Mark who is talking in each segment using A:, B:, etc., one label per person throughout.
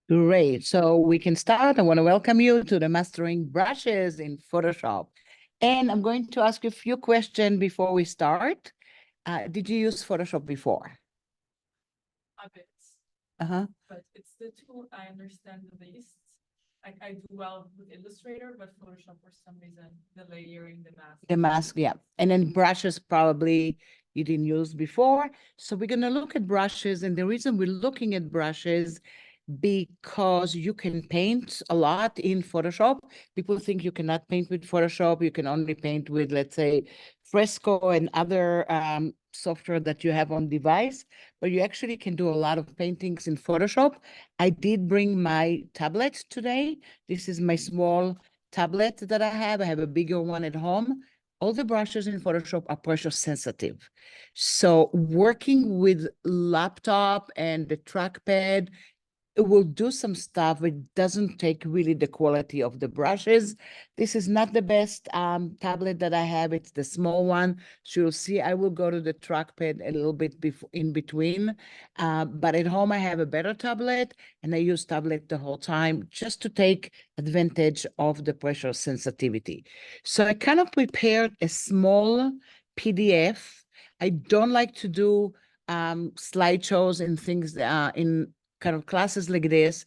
A: Great. So we can start. I want to welcome you to the Mastering Brushes in Photoshop. And I'm going to ask you a few questions before we start. Did you use Photoshop before?
B: A bit,
A: Uh-huh.
B: but it's the tool I understand the least. I do well with Illustrator, but Photoshop, for some reason, the layering, the mask.
A: The mask, yeah. And then brushes probably you didn't use before. So we're going to look at brushes. And the reason we're looking at brushes because you can paint a lot in Photoshop. People think you cannot paint with Photoshop. You can only paint with, let's say, Fresco and other software that you have on device, but you actually can do a lot of paintings in Photoshop. I did bring my tablet today. This is my small tablet that I have. I have a bigger one at home. All the brushes in Photoshop are pressure sensitive. So working with laptop and the trackpad, it will do some stuff, but it doesn't take really the quality of the brushes. This is not the best tablet that I have. It's the small one. So you'll see I will go to the trackpad a little bit in between. But at home, I have a better tablet, and I use tablet the whole time just to take advantage of the pressure sensitivity. So I kind of prepared a small PDF. I don't like to do slideshows and things in kind of classes like this,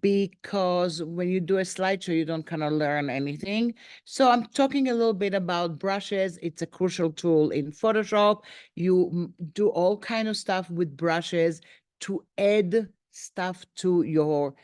A: because when you do a slideshow, you don't kind of learn anything. So I'm talking a little bit about brushes. It's a crucial tool in Photoshop. You do all kind of stuff with brushes to add stuff to your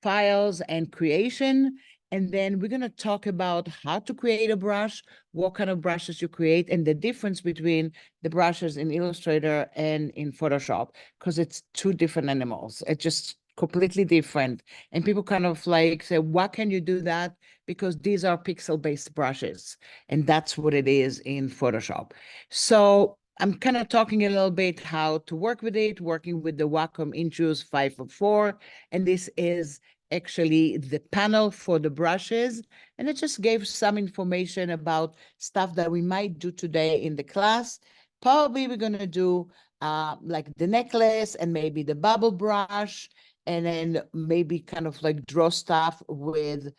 A: files and creation. And then we're going to talk about how to create a brush, what kind of brushes you create, and the difference between the brushes in Illustrator and in Photoshop, because it's two different animals. It's just completely different. And people kind of like say, why can you do that? Because these are pixel-based brushes, and that's what it is in Photoshop. So I'm kind of talking a little bit how to work with it, working with the Wacom Intuos 504, and this is actually the panel for the brushes. And it just gave some information about stuff that we might do today in the class. Probably we're going to do like the necklace and maybe the bubble brush, and then maybe kind of like draw stuff with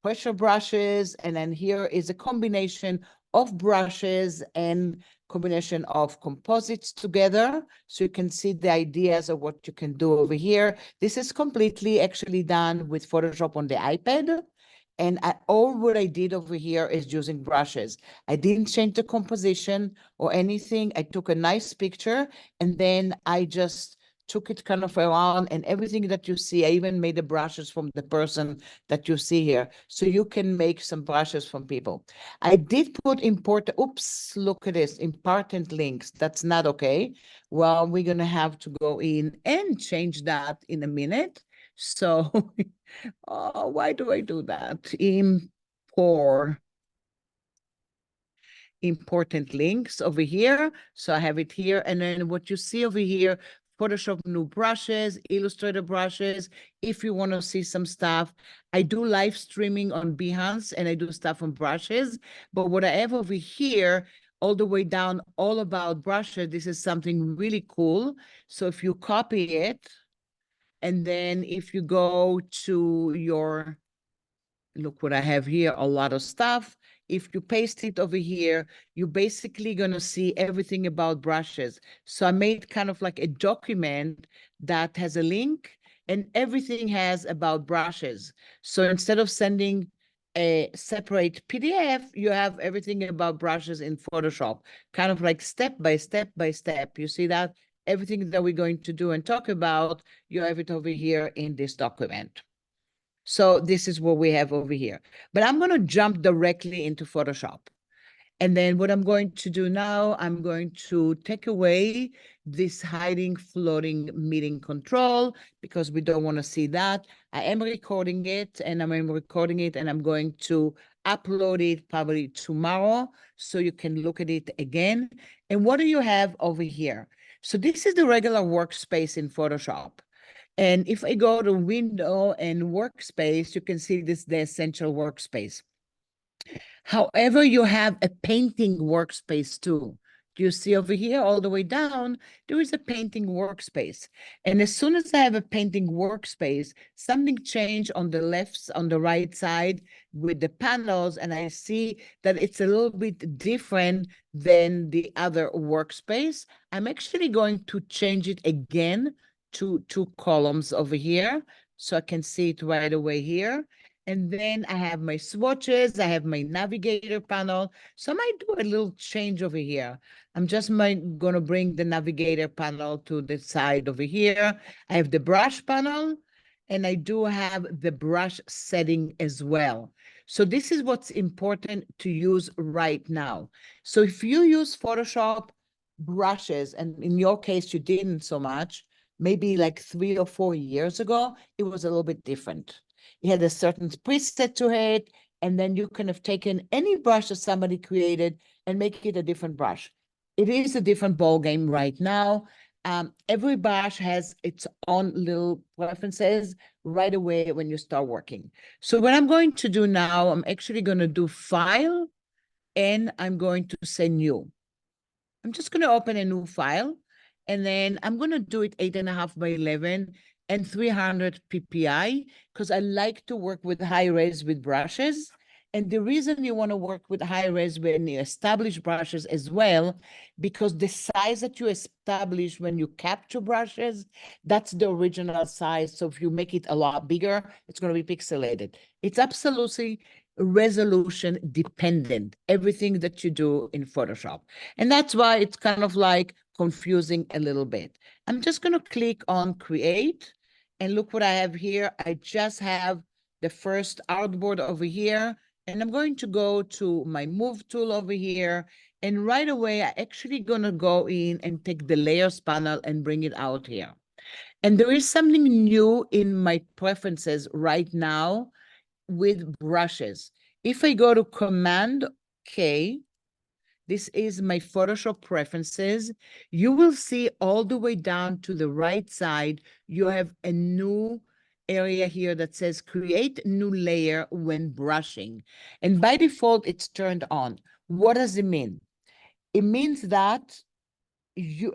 A: pressure brushes. And then here is a combination of brushes and combination of composites together. So you can see the ideas of what you can do over here. This is completely actually done with Photoshop on the iPad. And all what I did over here is using brushes. I didn't change the composition or anything. I took a nice picture and then I just took it kind of around, and everything that you see, I even made the brushes from the person that you see here. So you can make some brushes from people. I did put important, oops, look at this, important links. That's not okay. Well, we're going to have to go in and change that in a minute. So, oh, why do I do that? Important links over here. So I have it here. And then what you see over here, Photoshop new brushes, Illustrator brushes. If you want to see some stuff, I do live streaming on Behance and I do stuff on brushes. But what I have over here, all the way down, all about brushes, this is something really cool. So if you copy it, and then if you go to your, look what I have here, a lot of stuff. If you paste it over here, you're basically going to see everything about brushes. So I made kind of like a document that has a link and everything has about brushes. So instead of sending a separate PDF, you have everything about brushes in Photoshop, kind of like step by step by step. You see that? Everything that we're going to do and talk about, you have it over here in this document. So this is what we have over here. But I'm going to jump directly into Photoshop. And then what I'm going to do now, I'm going to take away this hiding floating meeting control because we don't want to see that. I am recording it and I'm going to upload it probably tomorrow so you can look at it again. And what do you have over here? So this is the regular workspace in Photoshop. And if I go to Window and Workspace, you can see this, the Essential Workspace. However, you have a painting workspace too. you see over here, all the way down, there is a painting workspace. And as soon as I have a painting workspace, something changed on the on the right side with the panels, and I see that it's a little bit different than the other workspace. I'm actually going to change it again to 2 columns over here, so I can see it right away here. And then I have my swatches, I have my navigator panel. So I might do a little change over here. I'm just going to bring the navigator panel to the side over here. I have the brush panel, and I do have the brush setting as well. So this is what's important to use right now. So if you use Photoshop brushes, and in your case, you didn't so much, maybe like 3 or 4 years ago, it was a little bit different. It had a certain preset to it, and then you can have taken any brush that somebody created and make it a different brush. It is a different ball game right now. Every brush has its own little preferences right away when you start working. So what I'm going to do now, I'm actually going to do File, and I'm going to say New. I'm just going to open a new file, and then I'm going to do it 8.5 by 11 and 300 ppi, because I like to work with high res with brushes. And the reason you want to work with high res when you establish brushes as well, because the size that you establish when you capture brushes, that's the original size. So if you make it a lot bigger, it's going to be pixelated. It's absolutely resolution dependent, everything that you do in Photoshop. And that's why it's kind of like confusing a little bit. I'm just going to click on Create, and look what I have here. I just have the first artboard over here, and I'm going to go to my Move tool over here, and right away, I'm actually going to go in and take the Layers panel and bring it out here. And there is something new in my preferences right now with brushes. If I go to Command K, this is my Photoshop preferences. You will see all the way down to the right side, you have a new area here that says create new layer when brushing. And by default, it's turned on. What does it mean? It means that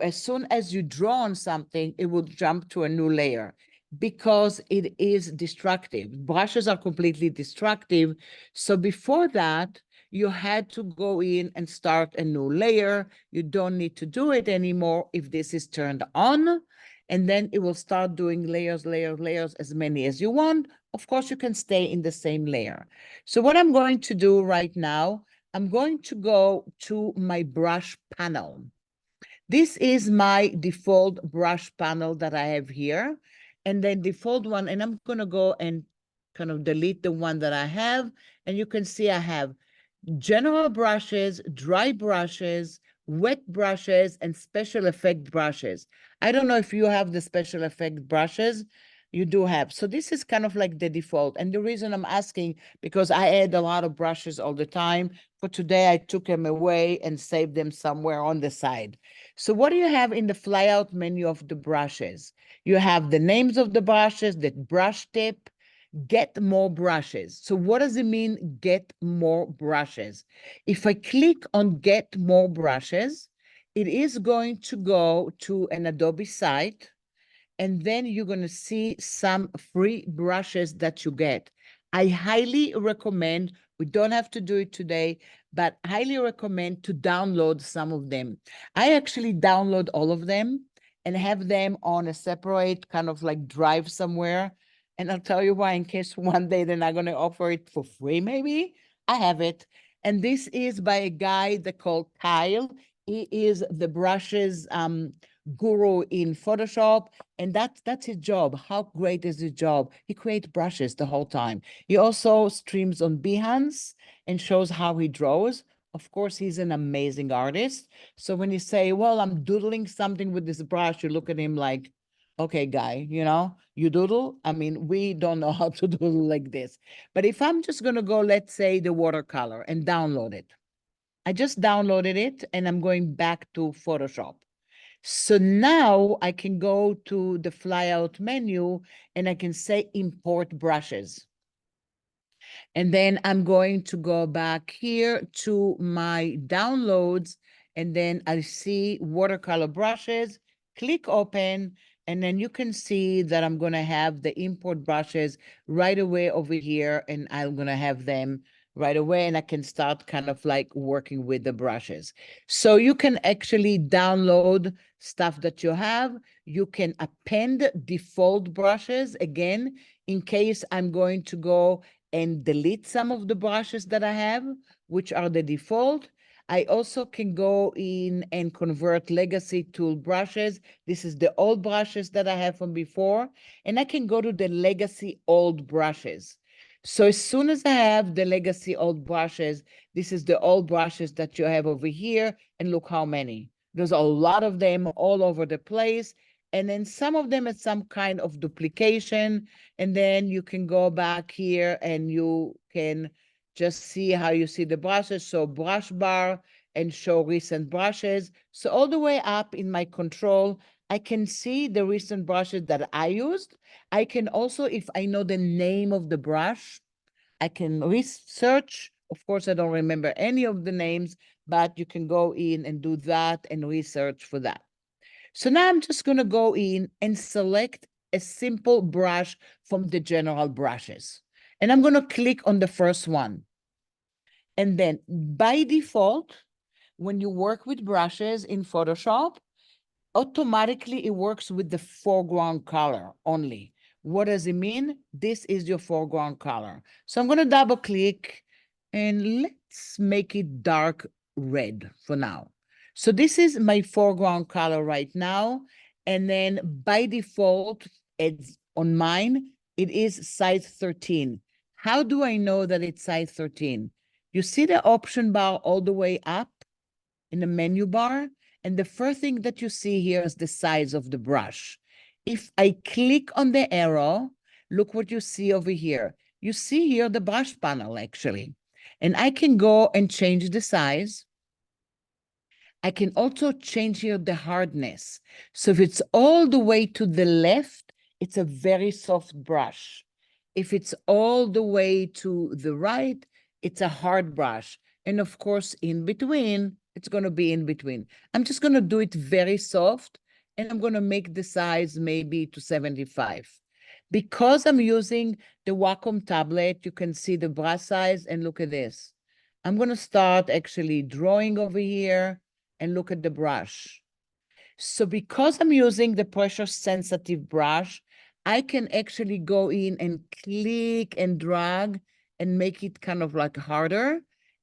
A: as soon as you draw on something, it will jump to a new layer because it is destructive. Brushes are completely destructive. So before that, you had to go in and start a new layer. You don't need to do it anymore if this is turned on. And then it will start doing layers, layers, layers, as many as you want. Of course, you can stay in the same layer. So what I'm going to do right now, I'm going to go to my brush panel. This is my default brush panel that I have here. And then default one, and I'm going to go and kind of delete the one that I have. And you can see I have general brushes, dry brushes, wet brushes, and special effect brushes. I don't know if you have the special effect brushes. You do have. So this is kind of like the default. And the reason I'm asking, because I add a lot of brushes all the time. For today, I took them away and saved them somewhere on the side. So what do you have in the flyout menu of the brushes? You have the names of the brushes, the brush tip, get more brushes. So what does it mean, get more brushes? If I click on get more brushes, it is going to go to an Adobe site, and then you're going to see some free brushes that you get. I highly recommend, we don't have to do it today, but highly recommend to download some of them. I actually download all of them and have them on a separate kind of like drive somewhere. And I'll tell you why, in case one day they're not going to offer it for free, maybe. I have it. And this is by a guy that called Kyle. He is the brushes guru in Photoshop, and that's his job. How great is his job? He creates brushes the whole time. He also streams on Behance and shows how he draws. Of course, he's an amazing artist. So when you say, well, I'm doodling something with this brush, you look at him like, okay, guy, you doodle. I mean, we don't know how to doodle like this. But if I'm just going to go, let's say, the watercolor and download it. I just downloaded it, and I'm going back to Photoshop. So now I can go to the flyout menu, and I can say import brushes. And then I'm going to go back here to my downloads, and then I see watercolor brushes, click open, and then you can see that I'm gonna have the import brushes right away over here, and I'm gonna have them right away, and I can start kind of like working with the brushes. So you can actually download stuff that you have. You can append default brushes again, in case I'm going to go and delete some of the brushes that I have, which are the default. I also can go in and convert legacy tool brushes. This is the old brushes that I have from before, and I can go to the legacy old brushes. So as soon as I have the legacy old brushes, this is the old brushes that you have over here, and look how many. There's a lot of them all over the place, and then some of them is some kind of duplication, and then you can go back here and you can just see how you see the brushes. So brush bar and show recent brushes. So all the way up in my control, I can see the recent brushes that I used. I can also, if I know the name of the brush, I can research. Of course, I don't remember any of the names, but you can go in and do that and research for that. So now I'm just going to go in and select a simple brush from the general brushes. And I'm going to click on the first one. And then by default, when you work with brushes in Photoshop, automatically it works with the foreground color only. What does it mean? This is your foreground color. So I'm going to double click and let's make it dark red for now. So this is my foreground color right now. And then by default, it's on mine, it is size 13. How do I know that it's size 13? You see the option bar all the way up in the menu bar? And the first thing that you see here is the size of the brush. If I click on the arrow, look what you see over here. You see here the brush panel actually. And I can go and change the size. I can also change here the hardness. So if it's all the way to the left, it's a very soft brush. If it's all the way to the right, it's a hard brush. And of course, in between, it's going to be in between. I'm just going to do it very soft, and I'm going to make the size maybe to 75. Because I'm using the Wacom tablet, you can see the brush size, and look at this. I'm going to start actually drawing over here, and look at the brush. So because I'm using the pressure sensitive brush, I can actually go in and click and drag and make it kind of like harder.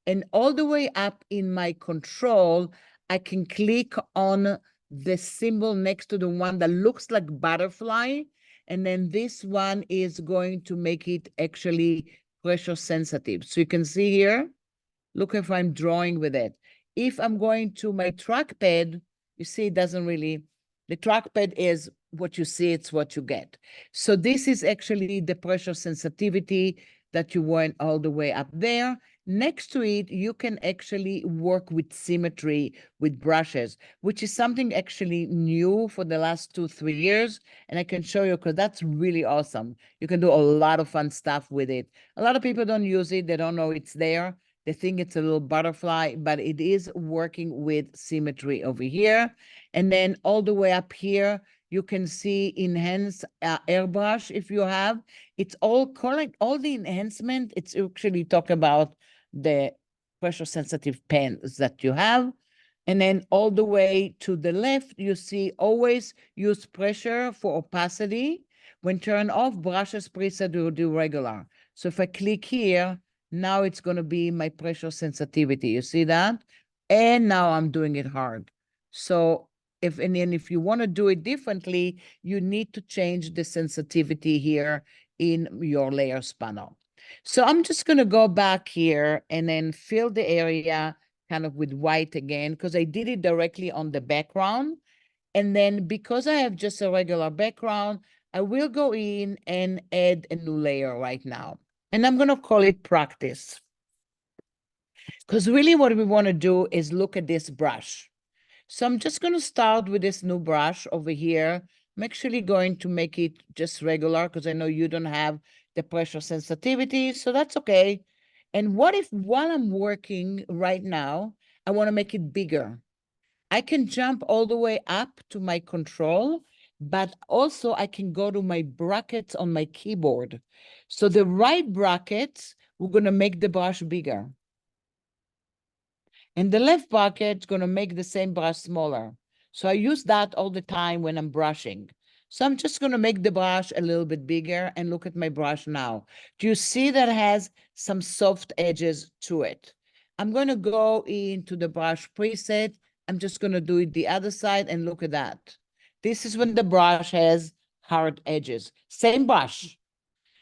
A: And all the way up in my control, I can click on the symbol next to the one that looks like butterfly. And then this one is going to make it actually pressure sensitive. So you can see here, look if I'm drawing with it. If I'm going to my trackpad, you see it doesn't really, the trackpad is what you see, it's what you get. So this is actually the pressure sensitivity that you went all the way up there. Next to it, you can actually work with symmetry with brushes, which is something actually new for the last 2-3 years. And I can show you because that's really awesome. You can do a lot of fun stuff with it. A lot of people don't use it. They don't know it's there. They think it's a little butterfly, but it is working with symmetry over here. And then all the way up here, you can see enhance airbrush if you have. It's all correct. All the enhancement, it's actually talk about the pressure sensitive pens that you have. And then all the way to the left, you see always use pressure for opacity. When turn off, brushes preset will do regular. So if I click here, now it's going to be my pressure sensitivity. You see that? And now I'm doing it hard. So if you want to do it differently, you need to change the sensitivity here in your layers panel. So I'm just going to go back here and then fill the area kind of with white again, because I did it directly on the background. And then because I have just a regular background, I will go in and add a new layer right now. And I'm going to call it practice. Because really what we want to do is look at this brush. So I'm just going to start with this new brush over here. I'm actually going to make it just regular because I know you don't have the pressure sensitivity, so that's okay. And what if while I'm working right now, I want to make it bigger? I can jump all the way up to my control, but also I can go to my brackets on my keyboard. So the right brackets, we're going to make the brush bigger. And the left bracket's going to make the same brush smaller. So I use that all the time when I'm brushing. So I'm just going to make the brush a little bit bigger and look at my brush now. Do you see that it has some soft edges to it? I'm going to go into the brush preset. I'm just going to do it the other side and look at that. This is when the brush has hard edges. Same brush.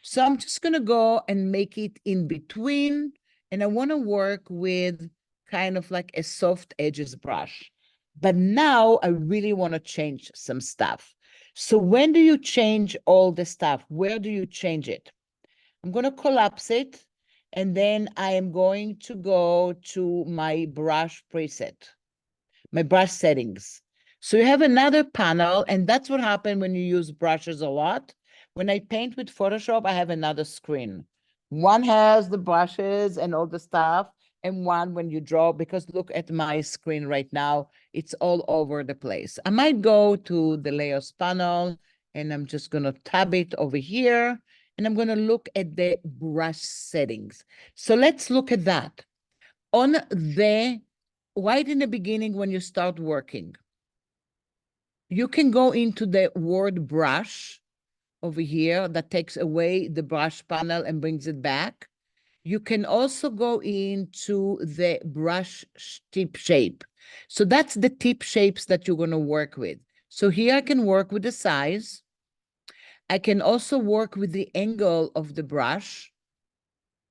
A: So I'm just going to go and make it in between. And I want to work with kind of like a soft edges brush. But now I really want to change some stuff. So when do you change all the stuff? Where do you change it? I'm going to collapse it. And then I am going to go to my brush preset, my brush settings. So you have another panel, and that's what happens when you use brushes a lot. When I paint with Photoshop, I have another screen. One has the brushes and all the stuff, and one when you draw, because look at my screen right now, it's all over the place. I might go to the layers panel, and I'm just gonna tab it over here, and I'm gonna look at the brush settings. So let's look at that. On the right in the beginning when you start working, you can go into the word brush over here that takes away the brush panel and brings it back. You can also go into the brush tip shape. So that's the tip shapes that you're going to work with. So here I can work with the size. I can also work with the angle of the brush.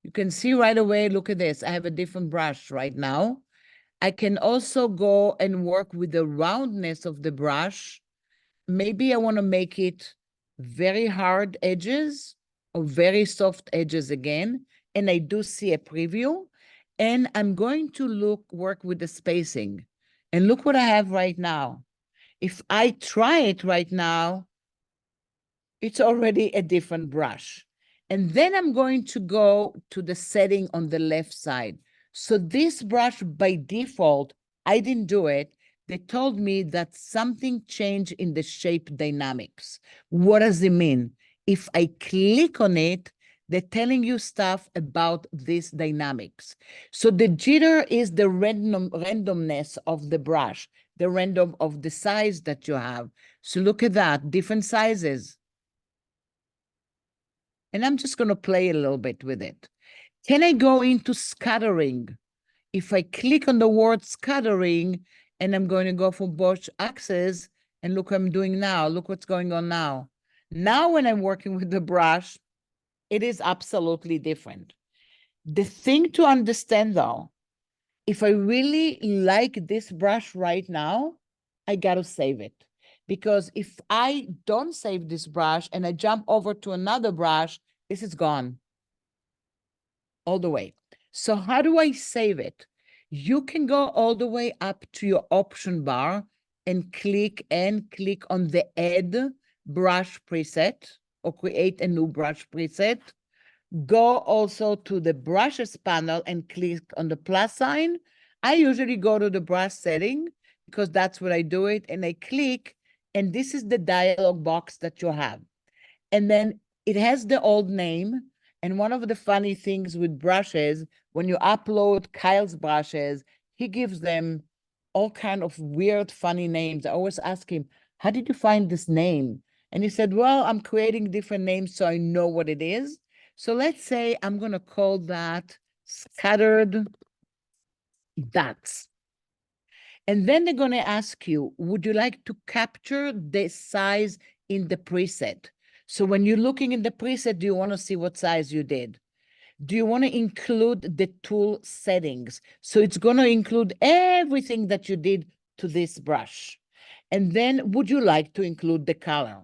A: You can see right away, look at this. I have a different brush right now. I can also go and work with the roundness of the brush. Maybe I want to make it very hard edges or very soft edges again. And I do see a preview. And I'm going to work with the spacing. And look what I have right now. If I try it right now, it's already a different brush. And then I'm going to go to the setting on the left side. So this brush by default, I didn't do it. They told me that something changed in the shape dynamics. What does it mean? If I click on it, they're telling you stuff about this dynamics. So the jitter is the randomness of the brush, the random of the size that you have. So look at that, different sizes. And I'm just going to play a little bit with it. Can I go into scattering? If I click on the word scattering, and I'm going to go for both axes, and look what I'm doing now. Look what's going on now. Now when I'm working with the brush, it is absolutely different. The thing to understand though, if I really like this brush right now, I got to save it. Because if I don't save this brush and I jump over to another brush, this is gone all the way. So how do I save it? You can go all the way up to your option bar and click on the add brush preset or create a new brush preset. Go also to the brushes panel and click on the plus sign. I usually go to the brush setting because that's what I do it. And I click, and this is the dialog box that you have. And then it has the old name. And one of the funny things with brushes, when you upload Kyle's brushes, he gives them all kind of weird, funny names. I always ask him, how did you find this name? And he said, well, I'm creating different names so I know what it is. So let's say I'm going to call that scattered dots. And then they're going to ask you, would you like to capture the size in the preset? So when you're looking in the preset, do you want to see what size you did? Do you want to include the tool settings? So it's going to include everything that you did to this brush. And then would you like to include the color?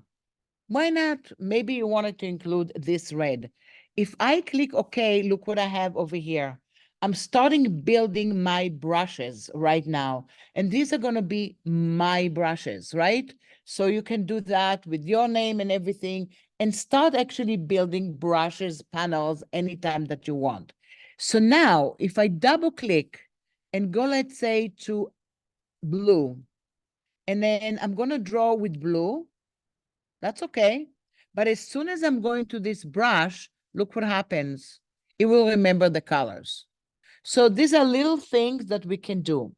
A: Why not? Maybe you wanted to include this red. If I click OK, look what I have over here. I'm starting building my brushes right now. And these are going to be my brushes, right? So you can do that with your name and everything and start actually building brushes, panels anytime that you want. So now if I double click and go, let's say to blue, And then I'm gonna draw with blue. That's okay. But as soon as I'm going to this brush, look what happens. It will remember the colors. So these are little things that we can do.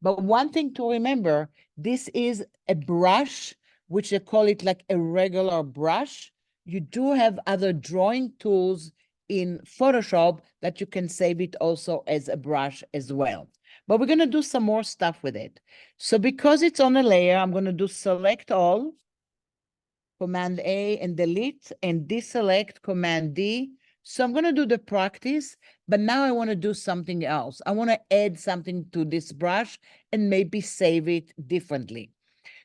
A: But one thing to remember, this is a brush, which they call it like a regular brush. You do have other drawing tools in Photoshop that you can save it also as a brush as well. But we're going to do some more stuff with it. So because it's on a layer, I'm going to do select all, Command A and delete, and deselect, Command D. So I'm going to do the practice, but now I want to do something else. I want to add something to this brush and maybe save it differently.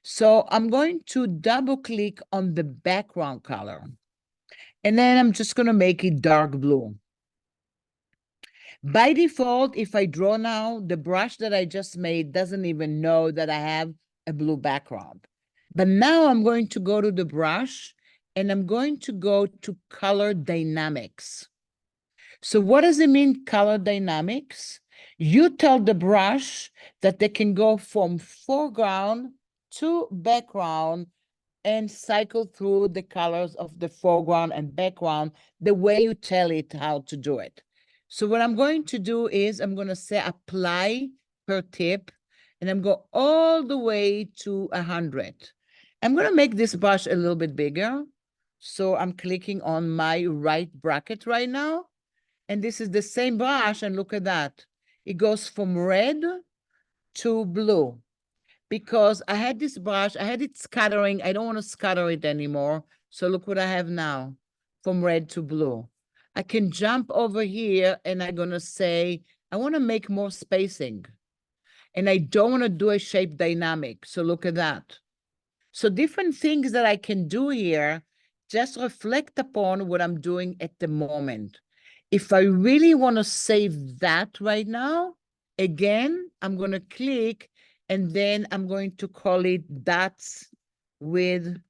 A: So I'm going to double click on the background color. And then I'm just going to make it dark blue. By default, if I draw now, the brush that I just made doesn't even know that I have a blue background. But now I'm going to go to the brush and I'm going to go to color dynamics. So what does it mean, color dynamics? You tell the brush that they can go from foreground to background and cycle through the colors of the foreground and background the way you tell it how to do it. So what I'm going to do is I'm going to say apply per tip, and I'm going all the way to 100. I'm going to make this brush a little bit bigger. So I'm clicking on my right bracket right now. And this is the same brush, and look at that. It goes from red to blue. Because I had this brush, I had it scattering. I don't want to scatter it anymore. So look what I have now, from red to blue. I can jump over here and I'm going to say, I want to make more spacing. And I don't want to do a shape dynamic. So look at that. So different things that I can do here just reflect upon what I'm doing at the moment. If I really want to save that right now, again, I'm going to click and then I'm going to call it dots with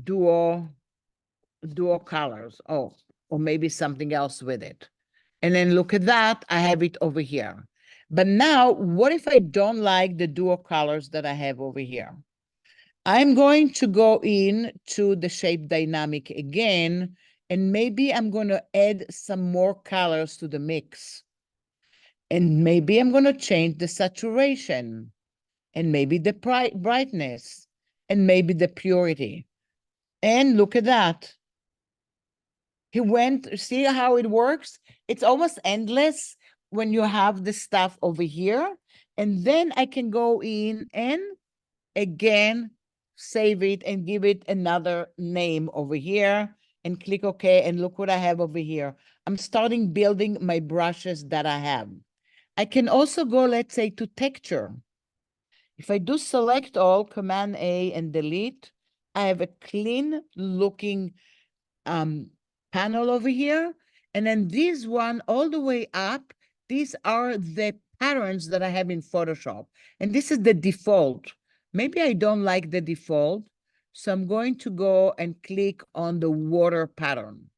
A: dual colors. Oh, or maybe something else with it. And then look at that, I have it over here. But now, what if I don't like the dual colors that I have over here? I'm going to go in to the shape dynamic again, and maybe I'm going to add some more colors to the mix. And maybe I'm going to change the saturation, and maybe the brightness, and maybe the purity. And look at that. He went, see how it works? It's almost endless when you have the stuff over here. And then I can go in and again, save it and give it another name over here and click OK. And look what I have over here. I'm starting building my brushes that I have. I can also go, let's say, to texture. If I do select all, Command A and delete, I have a clean looking panel over here. And then this one all the way up, these are the patterns that I have in Photoshop. And this is the default. Maybe I don't like the default. So I'm going to go and click on the water pattern.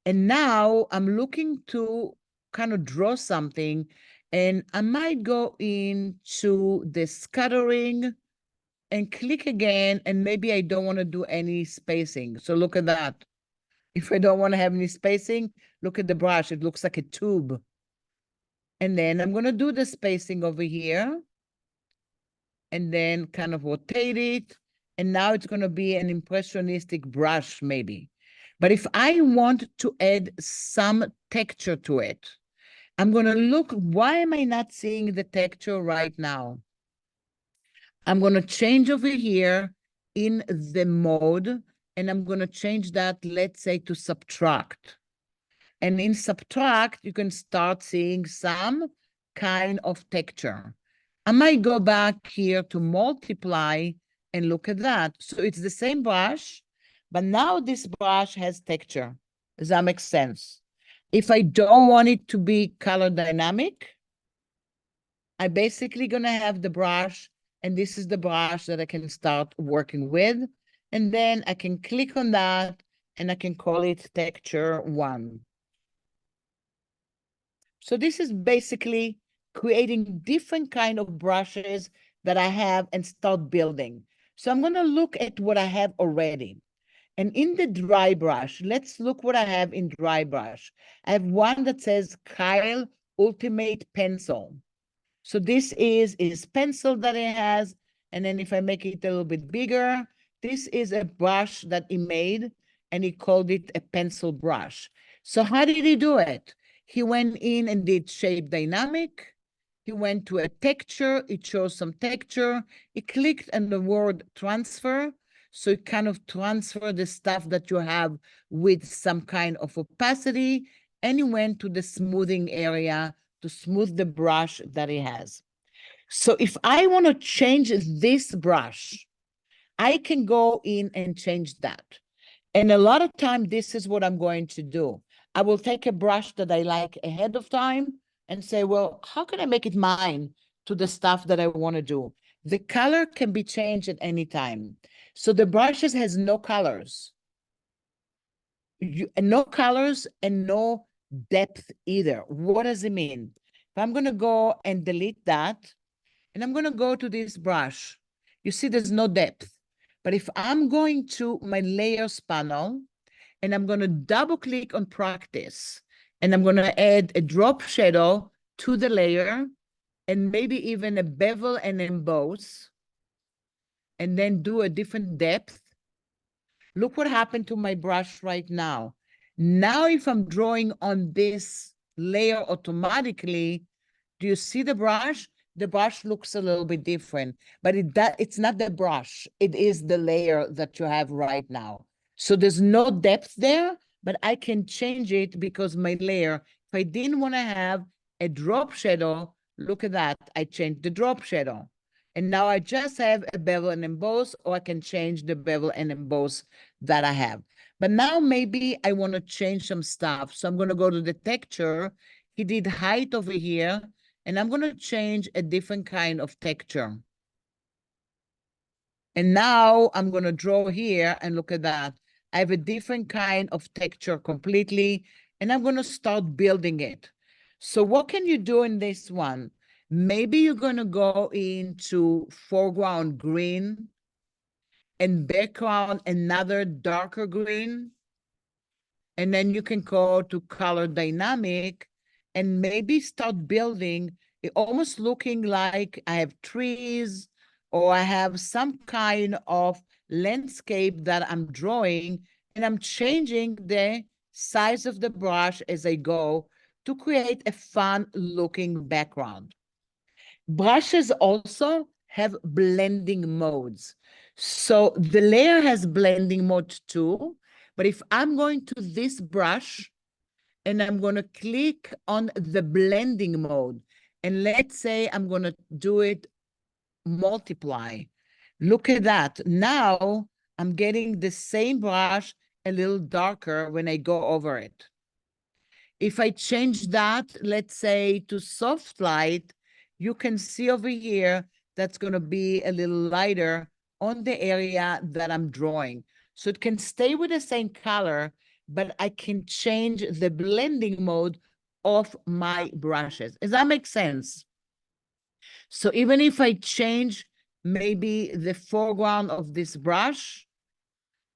A: And now I'm looking to kind of draw something, and I might go into the scattering and click again, and maybe I don't want to do any spacing. So look at that. If I don't want to have any spacing, look at the brush. It looks like a tube. And then I'm going to do the spacing over here and then kind of rotate it. And now it's going to be an impressionistic brush maybe. But if I want to add some texture to it, I'm going to look, why am I not seeing the texture right now? I'm going to change over here in the mode, and I'm going to change that, let's say, to subtract. And in subtract, you can start seeing some kind of texture. I might go back here to multiply and look at that. So it's the same brush, but now this brush has texture. Does that make sense? If I don't want it to be color dynamic, I'm basically going to have the brush, and this is the brush that I can start working with. And then I can click on that, and I can call it texture 1. So this is basically creating different kind of brushes that I have and start building. So I'm going to look at what I have already. And in the dry brush, let's look what I have in dry brush. I have one that says Kyle Ultimate Pencil. So this is his pencil that he has. And then if I make it a little bit bigger, this is a brush that he made and he called it a pencil brush. So how did he do it? He went in and did shape dynamic. He went to a texture, it shows some texture. He clicked on the word transfer. So it kind of transfer the stuff that you have with some kind of opacity. And he went to the smoothing area to smooth the brush that he has. So if I want to change this brush, I can go in and change that. And a lot of time, this is what I'm going to do. I will take a brush that I like ahead of time and say, well, how can I make it mine to the stuff that I want to do? The color can be changed at any time. So the brushes has no colors. No colors and no depth either. What does it mean? If I'm going to go and delete that, and I'm going to go to this brush, you see there's no depth. But if I'm going to my layers panel, and I'm going to double click on practice, and I'm going to add a drop shadow to the layer, and maybe even a bevel and emboss, and then do a different depth. Look what happened to my brush right now. Now, if I'm drawing on this layer automatically, do you see the brush? The brush looks a little bit different, but it's not the brush. It is the layer that you have right now. So there's no depth there, but I can change it because my layer, if I didn't want to have a drop shadow, look at that. I changed the drop shadow. And now I just have a bevel and emboss, or I can change the bevel and emboss that I have. But now maybe I want to change some stuff. So I'm going to go to the texture. He did height over here, and I'm going to change a different kind of texture. And now I'm going to draw here, and look at that. I have a different kind of texture completely, and I'm going to start building it. So what can you do in this one? Maybe you're going to go into foreground green and background another darker green. And then you can go to color dynamic and maybe start building it, almost looking like I have trees or I have some kind of landscape that I'm drawing, and I'm changing the size of the brush as I go to create a fun looking background. Brushes also have blending modes. So the layer has blending mode too, but if I'm going to this brush and I'm going to click on the blending mode, and let's say I'm going to do it multiply. Look at that. Now I'm getting the same brush a little darker when I go over it. If I change that, let's say to soft light, you can see over here that's going to be a little lighter on the area that I'm drawing. So it can stay with the same color, but I can change the blending mode of my brushes. Does that make sense? So even if I change maybe the foreground of this brush,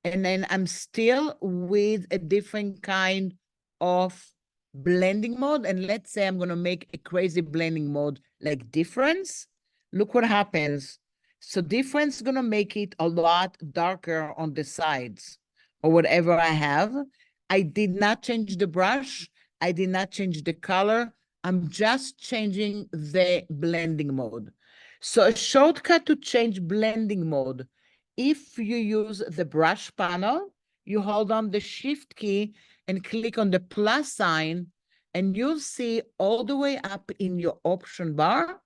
A: and then I'm still with a different kind of blending mode, and let's say I'm going to make a crazy blending mode like difference, look what happens. So difference is going to make it a lot darker on the sides or whatever I have. I did not change the brush. I did not change the color. I'm just changing the blending mode. So a shortcut to change blending mode, if you use the brush panel, you hold on the shift key and click on the plus sign, and you'll see all the way up in your option bar,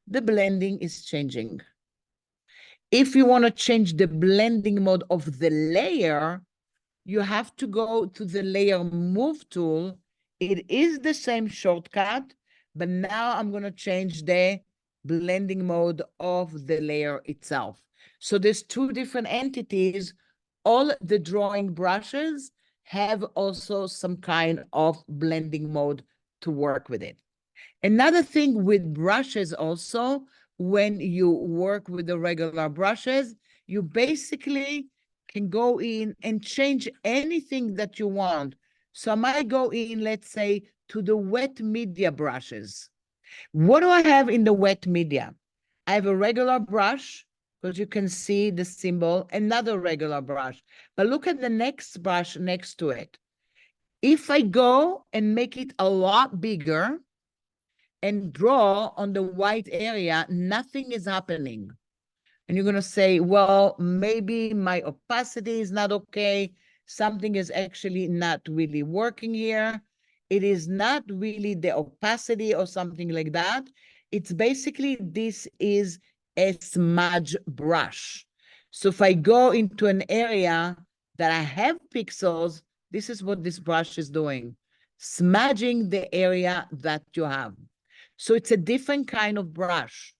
A: the blending is changing. If you want to change the blending mode of the layer, you have to go to the layer move tool. It is the same shortcut, but now I'm going to change the blending mode of the layer itself. So there's two different entities. All the drawing brushes have also some kind of blending mode to work with it. Another thing with brushes also, when you work with the regular brushes. You basically can go in and change anything that you want. So I might go in, let's say, to the wet media brushes. What do I have in the wet media? I have a regular brush, because you can see the symbol, another regular brush. But look at the next brush next to it. If I go and make it a lot bigger and draw on the white area, nothing is happening. And you're going to say, well, maybe my opacity is not okay. Something is actually not really working here. It is not really the opacity or something like that. It's basically, this is a smudge brush. So if I go into an area that I have pixels, this is what this brush is doing, smudging the area that you have. So it's a different kind of brush.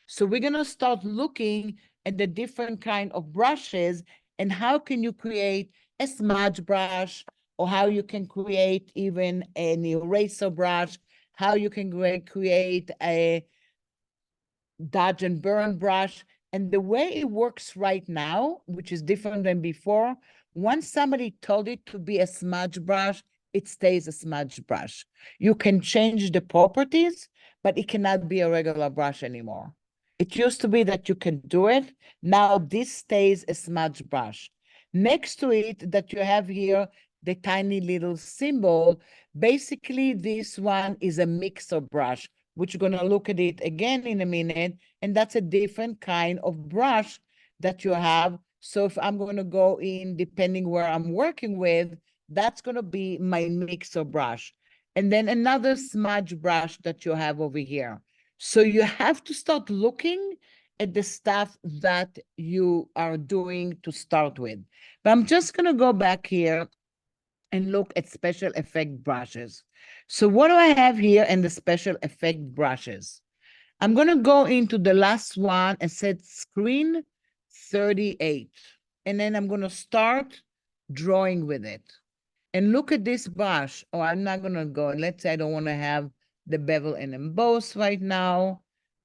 A: So we're going to start looking at the different kind of brushes and how can you create a smudge brush, or how you can create even an eraser brush, how you can create a dodge and burn brush. And the way it works right now, which is different than before, once somebody told it to be a smudge brush, it stays a smudge brush. You can change the properties, but it cannot be a regular brush anymore. It used to be that you can do it. Now this stays a smudge brush. Next to it that you have here, the tiny little symbol, basically this one is a mixer brush, which we're going to look at it again in a minute. And that's a different kind of brush that you have. So if I'm going to go in, depending where I'm working with, that's going to be my mixer brush. And then another smudge brush that you have over here. So you have to start looking at the stuff that you are doing to start with. But I'm just going to go back here and look at special effect brushes. So what do I have here in the special effect brushes? I'm going to go into the last one and set screen 38. And then I'm going to start drawing with it. And look at this brush. Oh, I'm not going to go. Let's say I don't want to have the bevel and emboss right now.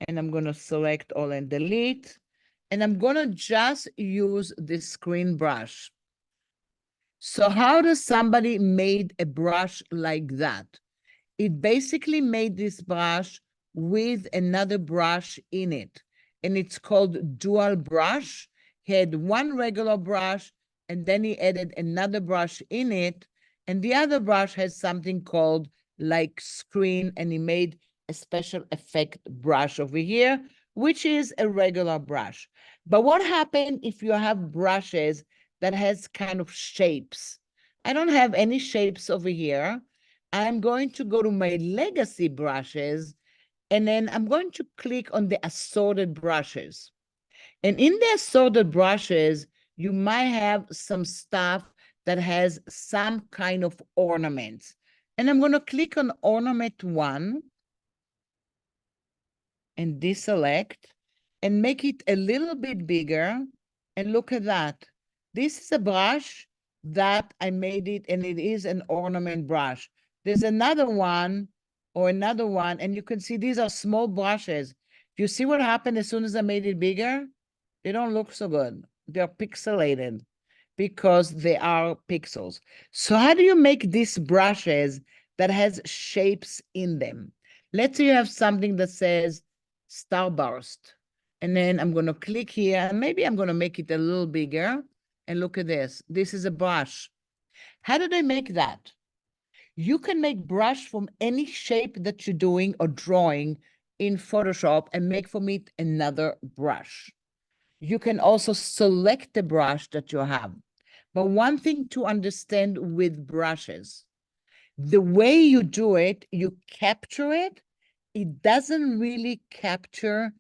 A: And I'm going to select all and delete. And I'm going to just use this screen brush. So how does somebody made a brush like that? It basically made this brush with another brush in it. And it's called dual brush. He had one regular brush, and then he added another brush in it. And the other brush has something called like screen, and he made a special effect brush over here, which is a regular brush. But what happens if you have brushes that has kind of shapes? I don't have any shapes over here. I'm going to go to my legacy brushes, and then I'm going to click on the assorted brushes. And in the assorted brushes, you might have some stuff that has some kind of ornaments. And I'm going to click on ornament 1 and deselect and make it a little bit bigger. And look at that. This is a brush that I made it, and it is an ornament brush. There's another one or another one, and you can see these are small brushes. You see what happened as soon as I made it bigger? They don't look so good. They're pixelated because they are pixels. So how do you make these brushes that has shapes in them? Let's say you have something that says Starburst. And then I'm going to click here, and maybe I'm going to make it a little bigger. And look at this. This is a brush. How do they make that? You can make brush from any shape that you're doing or drawing in Photoshop and make from it another brush. You can also select the brush that you have. But one thing to understand with brushes, the way you do it, you capture it. It doesn't really capture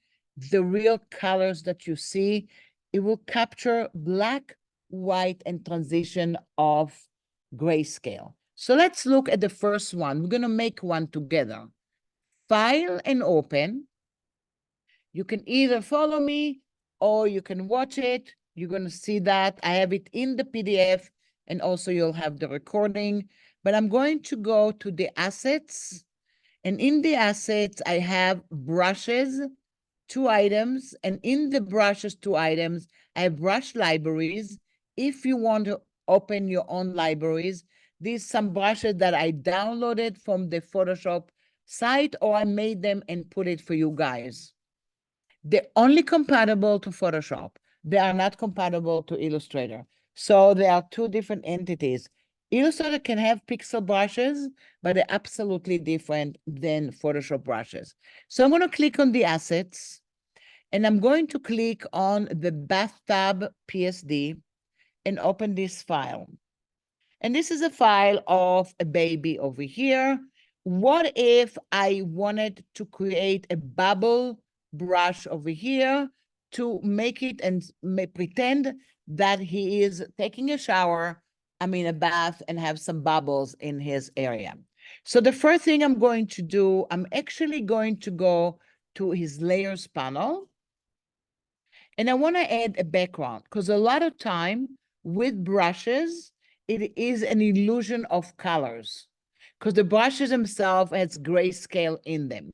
A: the real colors that you see. It will capture black, white, and transition of grayscale. So let's look at the first one. We're going to make one together. File and open. You can either follow me or you can watch it. You're going to see that I have it in the PDF, and also you'll have the recording. But I'm going to go to the assets. And in the assets, I have brushes 2 items, and in the brushes 2 items, I have brush libraries. If you want to open your own libraries, these some brushes that I downloaded from the Photoshop site, or I made them and put it for you guys. They're only compatible to Photoshop. They are not compatible to Illustrator. So there are 2 different entities. Illustrator can have pixel brushes, but they're absolutely different than Photoshop brushes. So I'm going to click on the assets, and I'm going to click on the bathtub PSD and open this file. And this is a file of a baby over here. What if I wanted to create a bubble brush over here to make it and pretend that he is taking a shower, a bath, and have some bubbles in his area. So the first thing I'm going to do, I'm actually going to go to his layers panel. And I want to add a background, because a lot of time with brushes, it is an illusion of colors, because the brushes themselves has grayscale in them.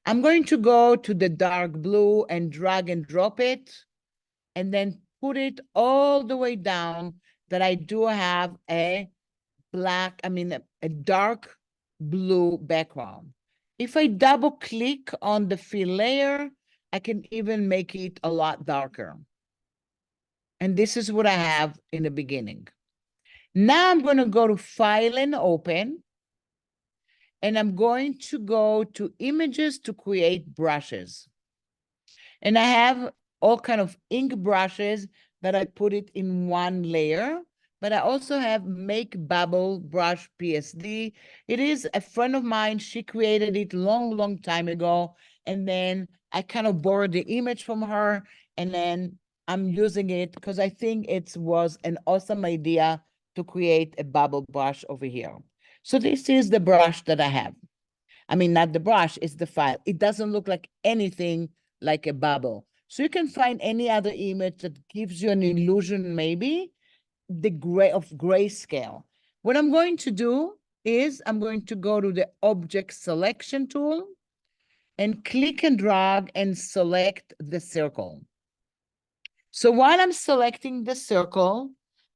A: I'm going to go to the dark blue and drag and drop it, and then put it all the way down that I do have a a dark blue background. If I double click on the fill layer, I can even make it a lot darker. And this is what I have in the beginning. Now I'm going to go to File and Open. And I'm going to go to Images to create brushes. And I have all kind of ink brushes that I put it in one layer. But I also have Make Bubble Brush PSD. It is a friend of mine. She created it long time ago. And then I kind of borrowed the image from her. And then I'm using it because I think it was an awesome idea to create a bubble brush over here. So this is the brush that I have. Not the brush, it's the file. It doesn't look like anything like a bubble. So you can find any other image that gives you an illusion, maybe, the grayscale. What I'm going to do is I'm going to go to the object selection tool and click and drag and select the circle. So while I'm selecting the circle,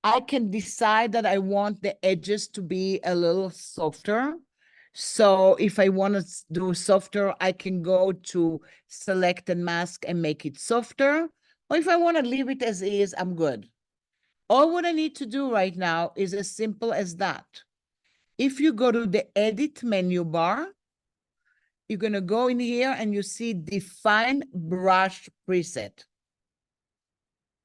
A: I can decide that I want the edges to be a little softer. So if I want to do softer, I can go to select and mask and make it softer. Or if I want to leave it as is, I'm good. All what I need to do right now is as simple as that. If you go to the Edit menu bar, you're going to go in here and you see Define Brush Preset.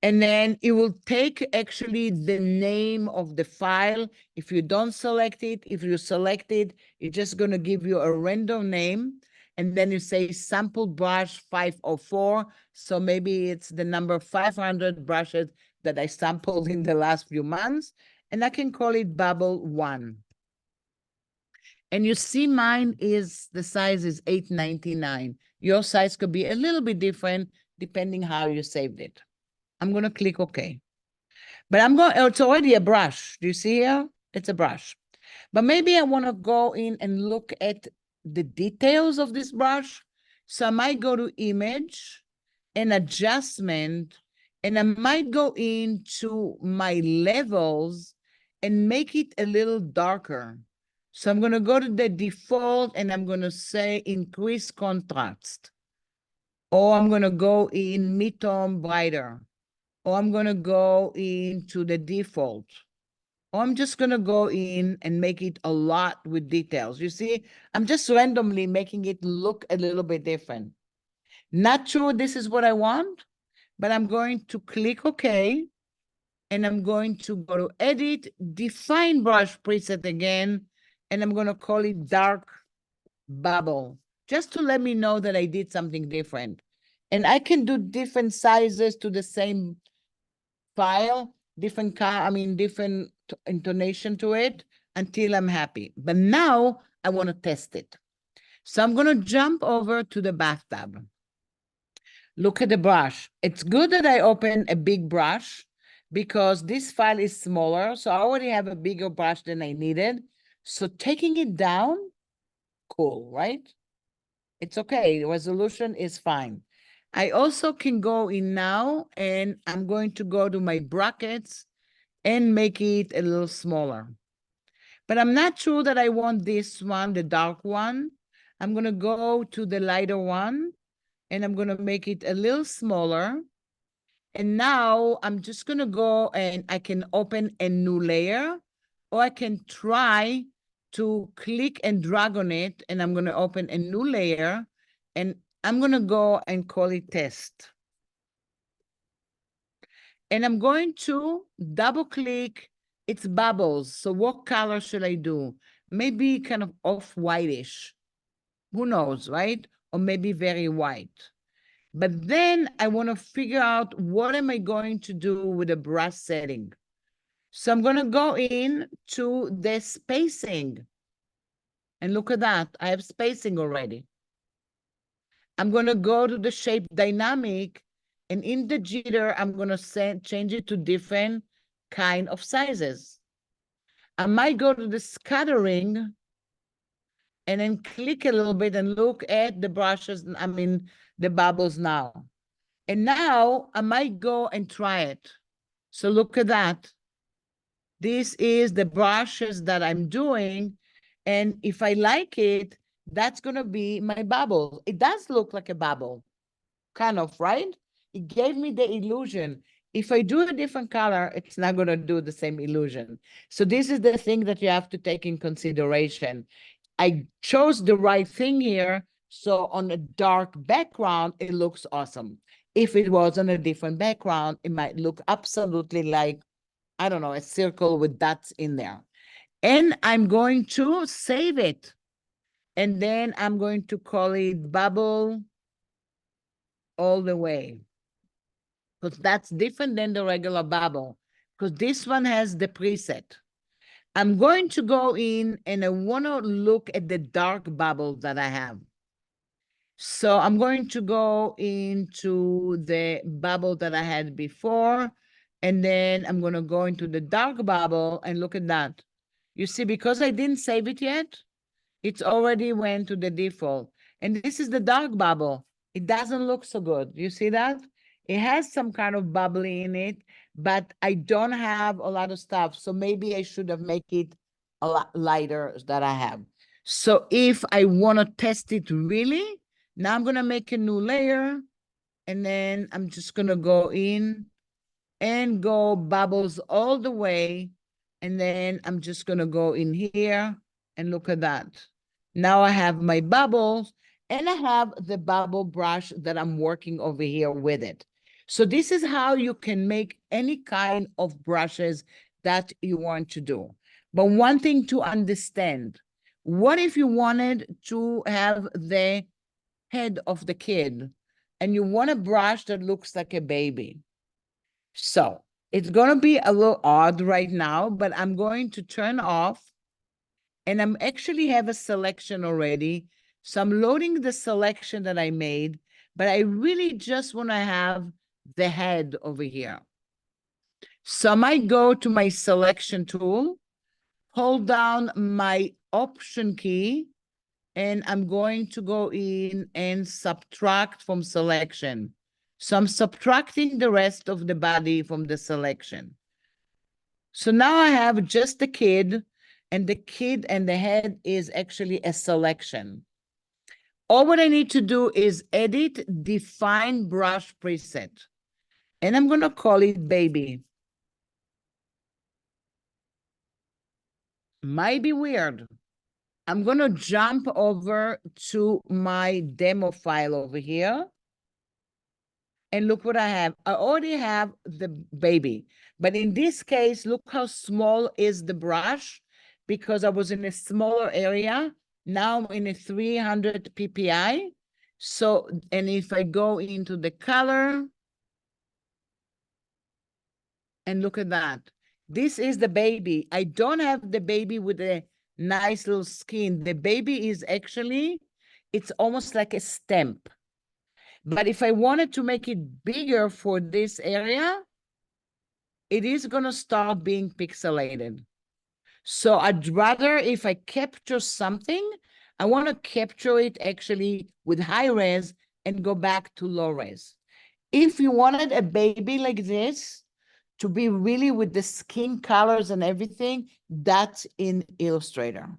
A: And then it will take actually the name of the file. If you don't select it, if you select it, it's just going to give you a random name. And then you say sample brush 504. So maybe it's the number 500 brushes that I sampled in the last few months. And I can call it Bubble 1. And you see mine is, the size is 899. Your size could be a little bit different depending how you saved it. I'm going to click OK. But it's already a brush. Do you see here? It's a brush. But maybe I want to go in and look at the details of this brush. So I might go to Image and Adjustment, and I might go into my levels and make it a little darker. So I'm going to go to the default and I'm going to say Increase Contrast. Or I'm going to go in Mid-tone Brighter. Or I'm going to go into the default. Or I'm just going to go in and make it a lot with details. You see, I'm just randomly making it look a little bit different. Not sure this is what I want, but I'm going to click OK. And I'm going to go to Edit, Define Brush Preset again. And I'm going to call it Dark Bubble, just to let me know that I did something different. And I can do different sizes to the same file, different intonation to it until I'm happy. But now I want to test it. So I'm going to jump over to the bathtub. Look at the brush. It's good that I open a big brush because this file is smaller. So I already have a bigger brush than I needed. So taking it down, cool, right? It's okay. The resolution is fine. I also can go in now and I'm going to go to my brackets and make it a little smaller. But I'm not sure that I want this one, the dark one. I'm gonna go to the lighter one and I'm gonna make it a little smaller. And now I'm just gonna go and I can open a new layer, or I can try to click and drag on it, and I'm gonna open a new layer, and I'm gonna go and call it test. And I'm going to double click its bubbles. So what color should I do? Maybe kind of off-whitish. Who knows, right? Or maybe very white. But then I want to figure out what am I going to do with the brush setting. So I'm going to go in to the spacing. And look at that. I have spacing already. I'm going to go to the shape dynamic. And in the jitter, I'm going to change it to different kind of sizes. I might go to the scattering and then click a little bit and look at the brushes, I mean, the bubbles now. And now I might go and try it. So look at that. This is the brushes that I'm doing. And if I like it, that's going to be my bubble. It does look like a bubble, kind of, right? It gave me the illusion. If I do a different color, it's not going to do the same illusion. So this is the thing that you have to take in consideration. I chose the right thing here. So on a dark background, it looks awesome. If it was on a different background, it might look absolutely like, I don't know, a circle with dots in there. And I'm going to save it. And then I'm going to call it bubble all the way. Because that's different than the regular bubble. Because this one has the preset. I'm going to go in and I want to look at the dark bubble that I have. So I'm going to go into the bubble that I had before, and then I'm going to go into the dark bubble and look at that. You see, because I didn't save it yet, it's already went to the default. And this is the dark bubble. It doesn't look so good. You see that? It has some kind of bubbly in it, but I don't have a lot of stuff. So maybe I should have made it a lot lighter that I have. So if I want to test it really, now I'm going to make a new layer, and then I'm just going to go in and go bubbles all the way. And then I'm just going to go in here and look at that. Now I have my bubbles and I have the bubble brush that I'm working over here with it. So this is how you can make any kind of brushes that you want to do. But one thing to understand, what if you wanted to have the head of the kid and you want a brush that looks like a baby? So it's going to be a little odd right now, but I'm going to turn off, and I'm actually have a selection already. So I'm loading the selection that I made, but I really just want to have the head over here. So I might go to my selection tool, hold down my option key, and I'm going to go in and subtract from selection. So I'm subtracting the rest of the body from the selection. So now I have just the kid, and the kid and the head is actually a selection. All what I need to do is edit define brush preset. And I'm going to call it baby. Might be weird. I'm going to jump over to my demo file over here. And look what I have. I already have the baby. But in this case, look how small is the brush, because I was in a smaller area. Now I'm in a 300 ppi. So, and if I go into the color, and look at that. This is the baby. I don't have the baby with a nice little skin. The baby is actually, it's almost like a stamp. But if I wanted to make it bigger for this area, it is going to start being pixelated. So I'd rather, if I capture something, I want to capture it actually with high res and go back to low res. If you wanted a baby like this to be really with the skin colors and everything, that's in Illustrator.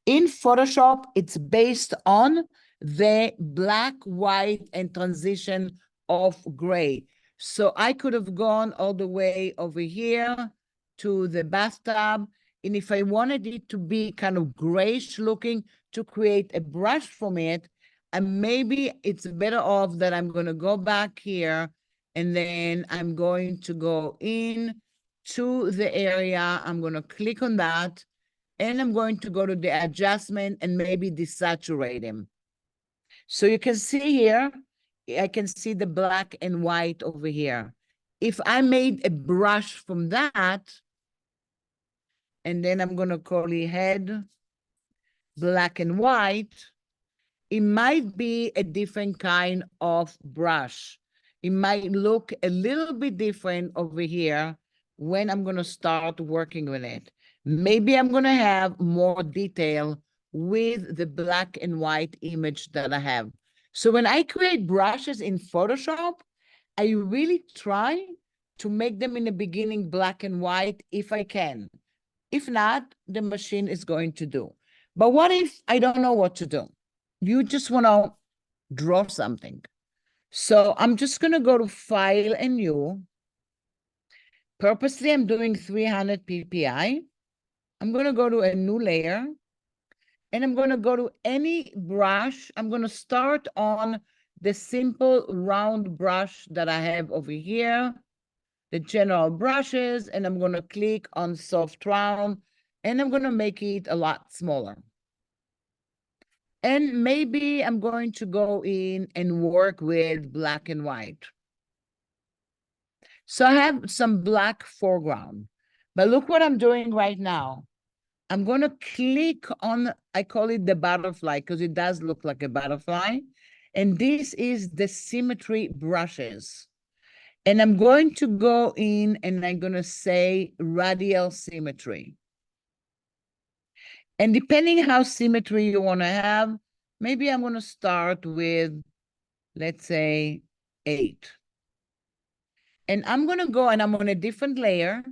A: In Photoshop, it's based on the black, white, and transition of gray. So I could have gone all the way over here to the bathtub. And if I wanted it to be kind of grayish looking to create a brush from it, and maybe it's better off that I'm going to go back here and then I'm going to go in to the area. I'm going to click on that. And I'm going to go to the adjustment and maybe desaturate him. So you can see here, I can see the black and white over here. If I made a brush from that, and then I'm going to call it head, black and white, it might be a different kind of brush. It might look a little bit different over here when I'm going to start working with it. Maybe I'm going to have more detail with the black and white image that I have. So when I create brushes in Photoshop, I really try to make them in the beginning black and white if I can. If not, the machine is going to do. But what if I don't know what to do? You just want to draw something. So I'm just going to go to File and New. Purposely, I'm doing 300 ppi. I'm going to go to a new layer. And I'm going to go to any brush. I'm going to start on the simple round brush that I have over here, the general brushes, and I'm going to click on soft round, and I'm going to make it a lot smaller. And maybe I'm going to go in and work with black and white. So I have some black foreground, but look what I'm doing right now. I'm going to click on, I call it the butterfly because it does look like a butterfly. And this is the symmetry brushes. And I'm going to go in and I'm going to say radial symmetry. And depending how symmetry you want to have, maybe I'm going to start with, let's say, 8. And I'm going to go and I'm on a different layer.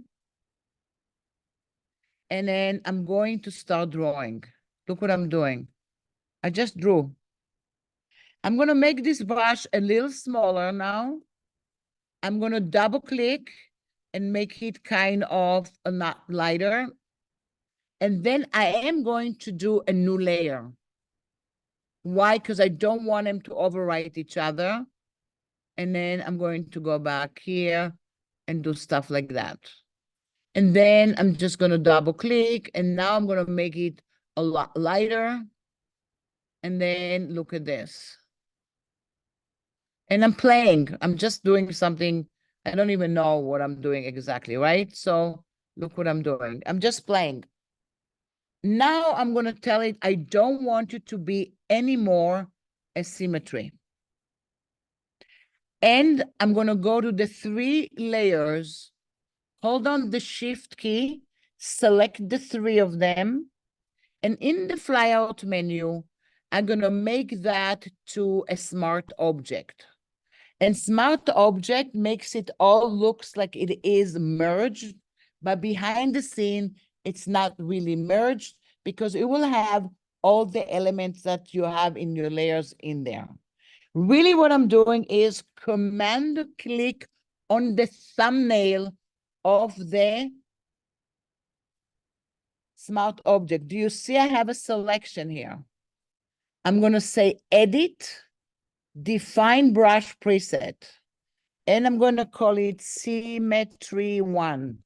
A: And then I'm going to start drawing. Look what I'm doing. I just drew. I'm going to make this brush a little smaller now. I'm going to double click and make it kind of a lot lighter. And then I am going to do a new layer. Why? Because I don't want them to overwrite each other. And then I'm going to go back here and do stuff like that. And then I'm just going to double click. And now I'm going to make it a lot lighter. And then look at this. And I'm playing. I'm just doing something. I don't even know what I'm doing exactly, right? So look what I'm doing. I'm just playing. Now I'm going to tell it, I don't want it to be any more a symmetry. And I'm going to go to the 3 layers, hold on the Shift key, select the 3 of them. And in the flyout menu, I'm going to make that to a smart object. And smart object makes it all looks like it is merged, but behind the scene, it's not really merged because it will have all the elements that you have in your layers in there. Really what I'm doing is command click on the thumbnail of the smart object. Do you see I have a selection here? I'm going to say edit, define brush preset. And I'm going to call it Symmetry 1.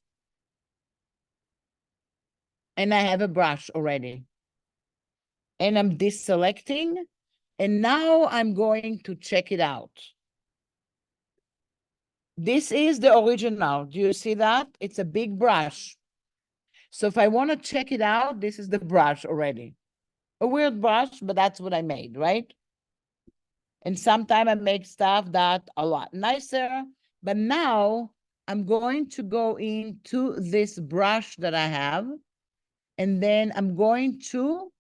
A: And I have a brush already. And I'm deselecting. And now I'm going to check it out. This is the original. Do you see that? It's a big brush. So if I want to check it out, this is the brush already. A weird brush, but that's what I made, right? And sometimes I make stuff that a lot nicer. But now I'm going to go into this brush that I have. And then I'm going to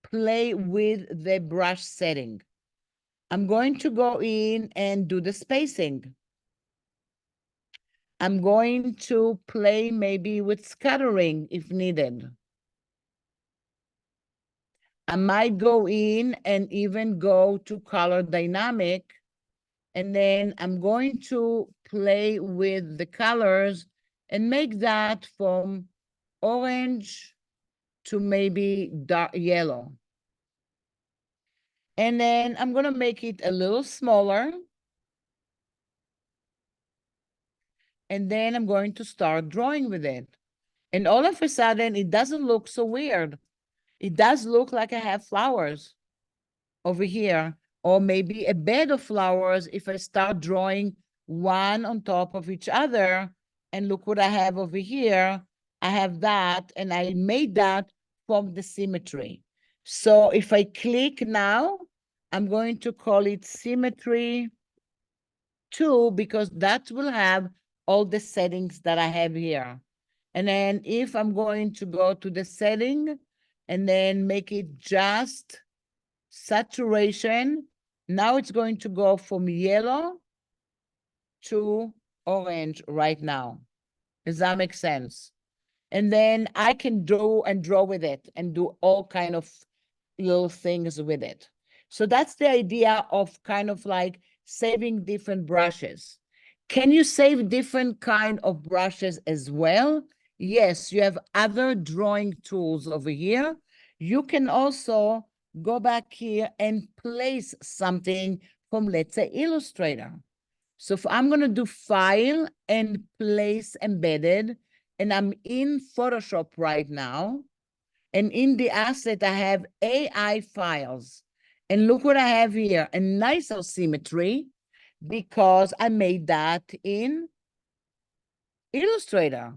A: play with the brush setting. I'm going to go in and do the spacing. I'm going to play maybe with scattering if needed. I might go in and even go to color dynamic, and then I'm going to play with the colors and make that from orange to maybe dark yellow. And then I'm gonna make it a little smaller. And then I'm going to start drawing with it. And all of a sudden, it doesn't look so weird. It does look like I have flowers over here, or maybe a bed of flowers if I start drawing one on top of each other. And look what I have over here. I have that, and I made that from the symmetry. So if I click now, I'm going to call it Symmetry 2, because that will have all the settings that I have here. And then if I'm going to go to the setting and then make it just saturation, now it's going to go from yellow to orange right now. Does that make sense? And then I can do and draw with it and do all kind of little things with it. So that's the idea of kind of like saving different brushes. Can you save different kind of brushes as well? Yes, you have other drawing tools over here. You can also go back here and place something from, let's say, Illustrator. So if I'm going to do File and Place Embedded, and I'm in Photoshop right now, and in the asset, I have AI files. And look what I have here, a nicer symmetry, because I made that in Illustrator.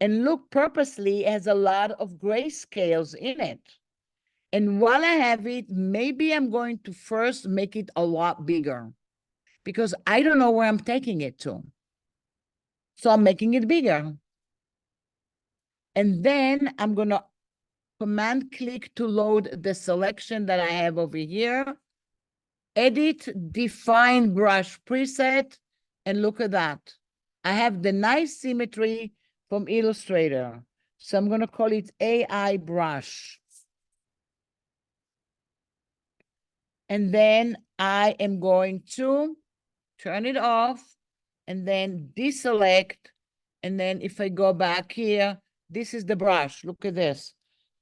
A: And look, purposely has a lot of grayscales in it. And while I have it, maybe I'm going to first make it a lot bigger, because I don't know where I'm taking it to. So I'm making it bigger. And then I'm going to Command click to load the selection that I have over here. Edit, define brush preset, and look at that. I have the nice symmetry from Illustrator. So I'm going to call it AI brush. And then I am going to turn it off and then deselect. And then if I go back here, this is the brush. Look at this.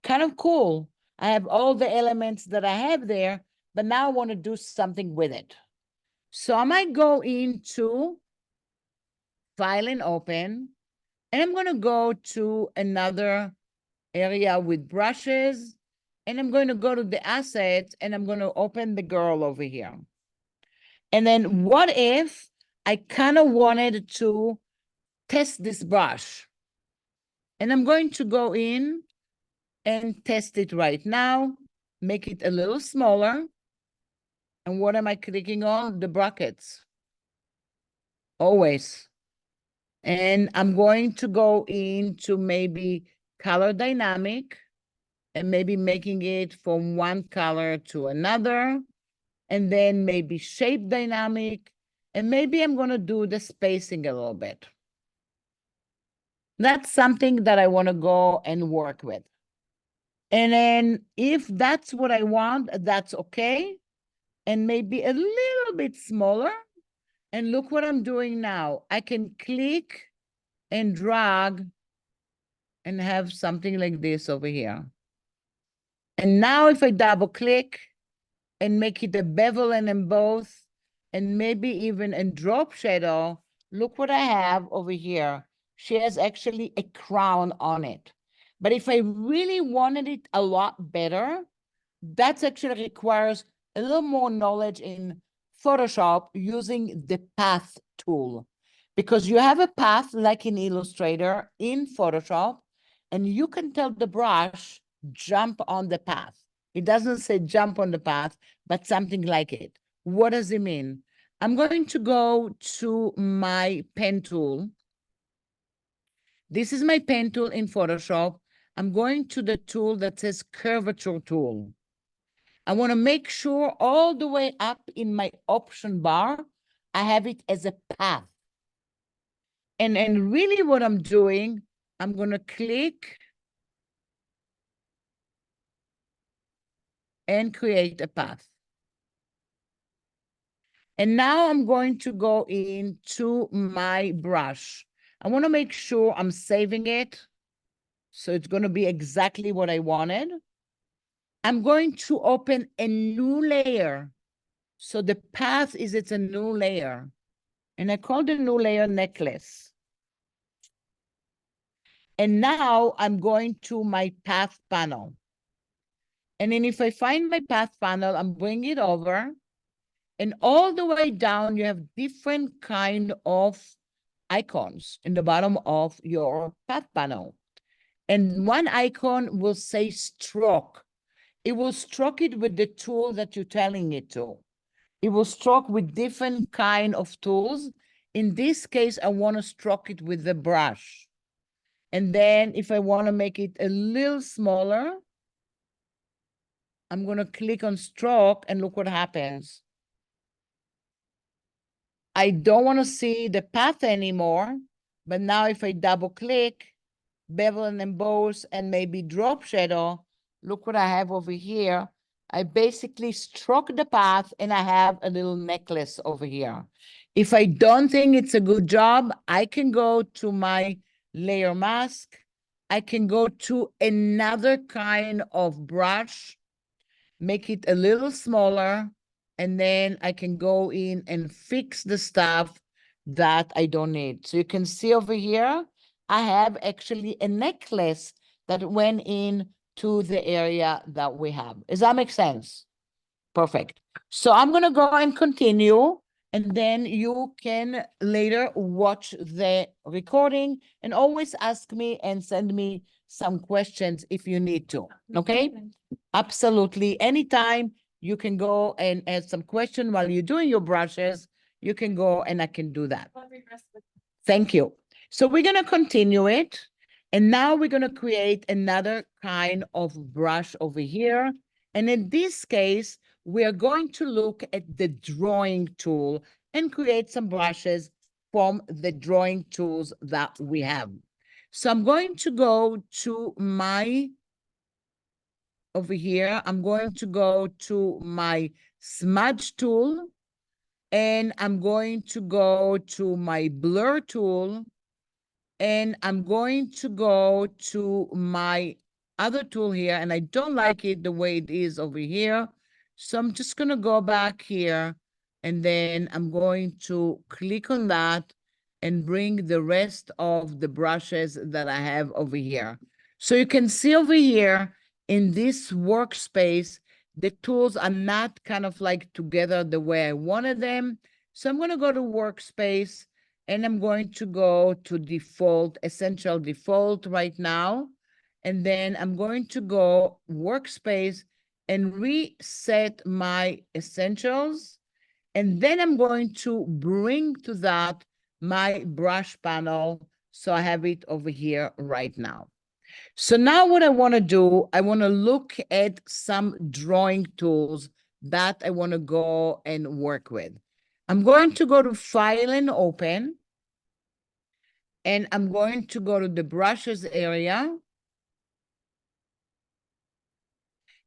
A: Kind of cool. I have all the elements that I have there, but now I want to do something with it. So I might go into File and Open, and I'm going to go to another area with brushes, and I'm going to go to the assets, and I'm going to open the girl over here. And then what if I kind of wanted to test this brush? And I'm going to go in and test it right now, make it a little smaller. And what am I clicking on? The brackets. Always. And I'm going to go into maybe color dynamic and maybe making it from one color to another. And then maybe shape dynamic. And maybe I'm going to do the spacing a little bit. That's something that I want to go and work with. And then if that's what I want, that's okay. And maybe a little bit smaller. And look what I'm doing now. I can click and drag and have something like this over here. And now if I double click and make it a bevel and emboss, and maybe even a drop shadow, look what I have over here. She has actually a crown on it. But if I really wanted it a lot better, that actually requires a little more knowledge in Photoshop using the path tool. Because you have a path like in Illustrator in Photoshop, and you can tell the brush, jump on the path. It doesn't say jump on the path, but something like it. What does it mean? I'm going to go to my pen tool. This is my pen tool in Photoshop. I'm going to the tool that says curvature tool. I want to make sure all the way up in my option bar, I have it as a path. And really what I'm doing, I'm going to click and create a path. And now I'm going to go into my brush. I want to make sure I'm saving it. So it's going to be exactly what I wanted. I'm going to open a new layer. So the path is it's a new layer. And I call the new layer necklace. And now I'm going to my path panel. And then if I find my path panel, I'm bringing it over. And all the way down, you have different kind of icons in the bottom of your path panel. And one icon will say stroke. It will stroke it with the tool that you're telling it to. It will stroke with different kind of tools. In this case, I want to stroke it with the brush. And then if I want to make it a little smaller, I'm going to click on stroke and look what happens. I don't want to see the path anymore, but now if I double click, bevel and emboss and maybe drop shadow, look what I have over here. I basically stroke the path and I have a little necklace over here. If I don't think it's a good job, I can go to my layer mask. I can go to another kind of brush, make it a little smaller, and then I can go in and fix the stuff that I don't need. So you can see over here, I have actually a necklace that went in to the area that we have. Does that make sense? Perfect. So I'm going to go and continue, and then you can later watch the recording and always ask me and send me some questions if you need to. Okay? Absolutely. Anytime you can go and ask some question while you're doing your brushes, you can go and I can do that. Thank you. So we're going to continue it. And now we're going to create another kind of brush over here. And in this case, we are going to look at the drawing tool and create some brushes from the drawing tools that we have. So I'm going to go to my, over here, I'm going to go to my smudge tool, and I'm going to go to my blur tool, and I'm going to go to my other tool here, and I don't like it the way it is over here. So I'm just going to go back here, and then I'm going to click on that and bring the rest of the brushes that I have over here. So you can see over here in this workspace, the tools are not kind of like together the way I wanted them. So I'm going to go to workspace, and I'm going to go to default, essential default right now. And then I'm going to go workspace and reset my essentials. And then I'm going to bring to that my brush panel. So I have it over here right now. So now what I want to do, I want to look at some drawing tools that I want to go and work with. I'm going to go to File and Open. And I'm going to go to the brushes area.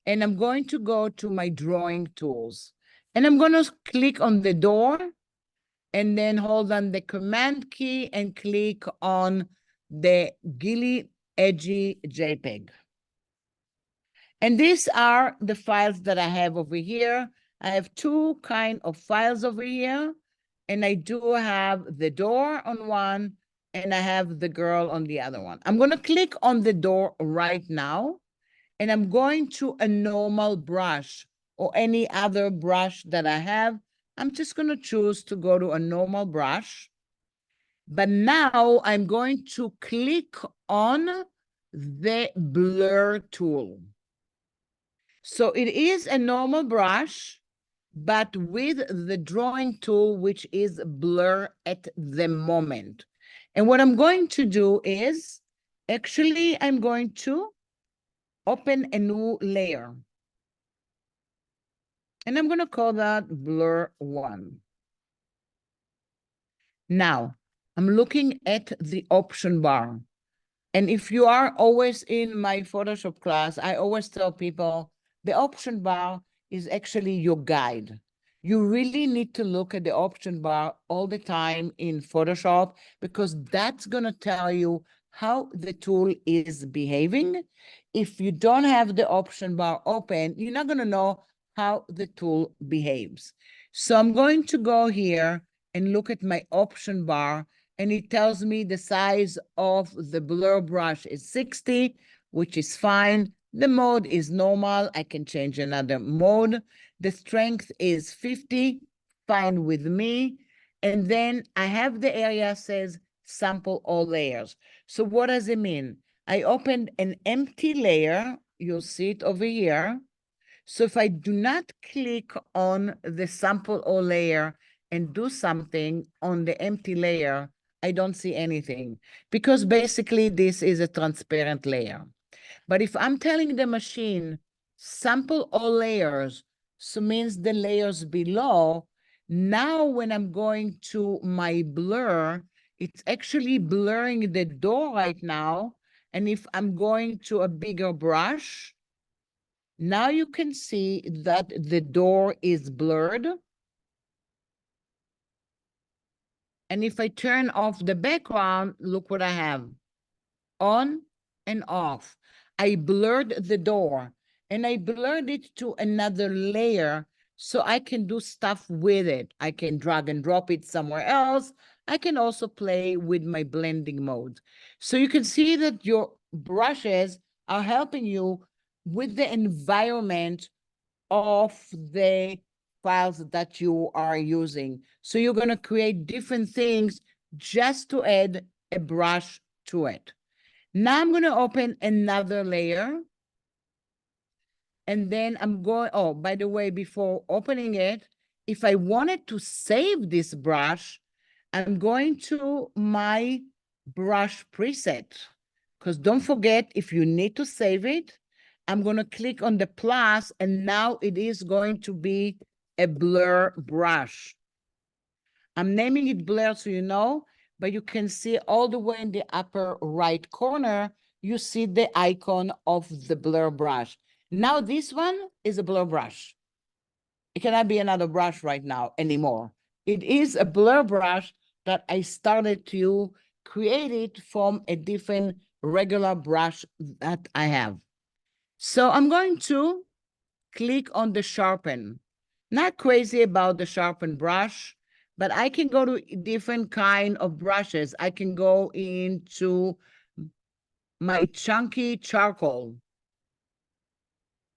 A: And I'm going to go to my drawing tools. And I'm going to click on the door and then hold on the Command key and click on the Gilly Edgy JPEG. And these are the files that I have over here. I have two kind of files over here. And I do have the door on one, and I have the girl on the other one. I'm going to click on the door right now, and I'm going to a normal brush or any other brush that I have. I'm just going to choose to go to a normal brush. But now I'm going to click on the blur tool. So it is a normal brush, but with the drawing tool, which is blur at the moment. And what I'm going to do is, actually, I'm going to open a new layer. And I'm gonna call that blur 1. Now, I'm looking at the option bar. And if you are always in my Photoshop class, I always tell people the option bar is actually your guide. You really need to look at the option bar all the time in Photoshop because that's going to tell you how the tool is behaving. If you don't have the option bar open, you're not going to know how the tool behaves. So I'm going to go here and look at my option bar, and it tells me the size of the blur brush is 60, which is fine. The mode is normal. I can change another mode. The strength is 50, fine with me. And then I have the area says sample all layers. So what does it mean? I opened an empty layer. You'll see it over here. So if I do not click on the sample all layer and do something on the empty layer, I don't see anything because basically this is a transparent layer. But if I'm telling the machine sample all layers, so means the layers below, now when I'm going to my blur, it's actually blurring the door right now. And if I'm going to a bigger brush, now you can see that the door is blurred. And if I turn off the background, look what I have. On and off. I blurred the door and I blurred it to another layer so I can do stuff with it. I can drag and drop it somewhere else. I can also play with my blending mode. So you can see that your brushes are helping you with the environment of the files that you are using. So you're going to create different things just to add a brush to it. Now I'm going to open another layer. And then I'm going, oh, by the way, before opening it, if I wanted to save this brush, I'm going to my brush preset. Because don't forget, if you need to save it, I'm going to click on the plus, and now it is going to be a blur brush. I'm naming it blur so you know, but you can see all the way in the upper right corner, you see the icon of the blur brush. Now this one is a blur brush. It cannot be another brush right now anymore. It is a blur brush that I started to create it from a different regular brush that I have. So I'm going to click on the sharpen. Not crazy about the sharpen brush, but I can go to different kind of brushes. I can go into my chunky charcoal.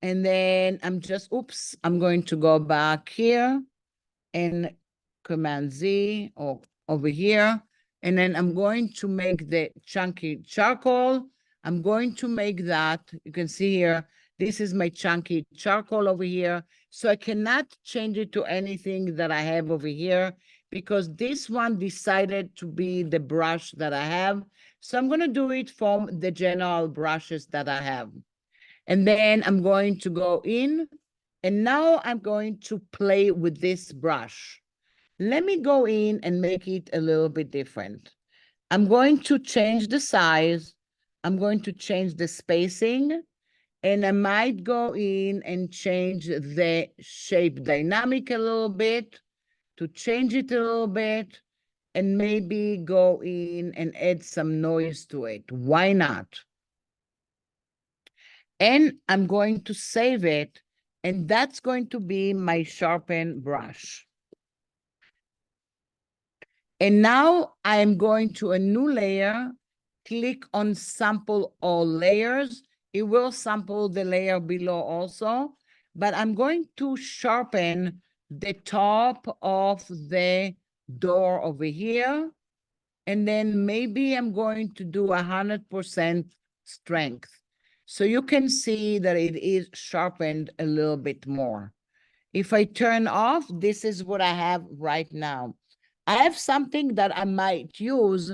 A: And then I'm just, oops, I'm going to go back here and Command Z or over here. And then I'm going to make the chunky charcoal. I'm going to make that, you can see here, this is my chunky charcoal over here. So I cannot change it to anything that I have over here because this one decided to be the brush that I have. So I'm going to do it from the general brushes that I have. And then I'm going to go in, and now I'm going to play with this brush. Let me go in and make it a little bit different. I'm going to change the size. I'm going to change the spacing, and I might go in and change the shape dynamic a little bit to change it a little bit, and maybe go in and add some noise to it. Why not? And I'm going to save it, and that's going to be my sharpen brush. And now I'm going to a new layer, click on sample all layers. It will sample the layer below also, but I'm going to sharpen the top of the door over here. And then maybe I'm going to do 100% strength. So you can see that it is sharpened a little bit more. If I turn off, this is what I have right now. I have something that I might use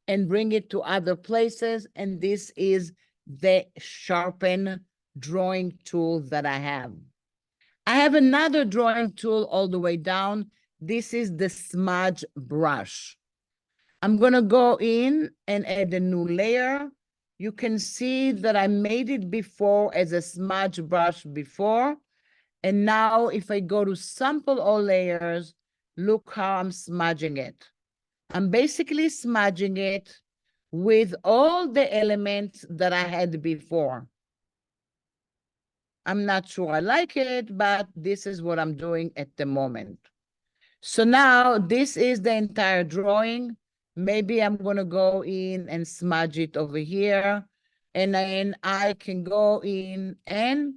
A: and bring it to other places, and this is the sharpen drawing tool that I have. I I have another drawing tool all the way down. This is the smudge brush. I'm gonna go in and add a new layer. You can see that I made it before as a smudge brush before. And now if I go to sample all layers, look how I'm smudging it. I'm basically smudging it with all the elements that I had before. I'm not sure I like it, but this is what I'm doing at the moment. So now this is the entire drawing. Maybe I'm gonna go in and smudge it over here. And then I can go in and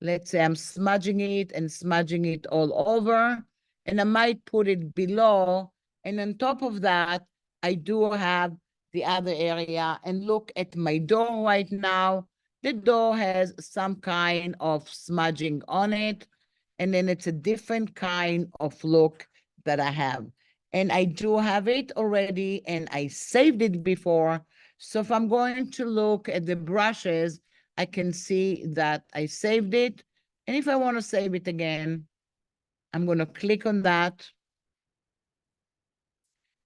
A: let's say I'm smudging it and smudging it all over. And I might put it below. And on top of that, I do have the other area. And look at my door right now. The door has some kind of smudging on it. And then it's a different kind of look that I have. And I do have it already and I saved it before. So if I'm going to look at the brushes, I can see that I saved it. And if I want to save it again, I'm going to click on that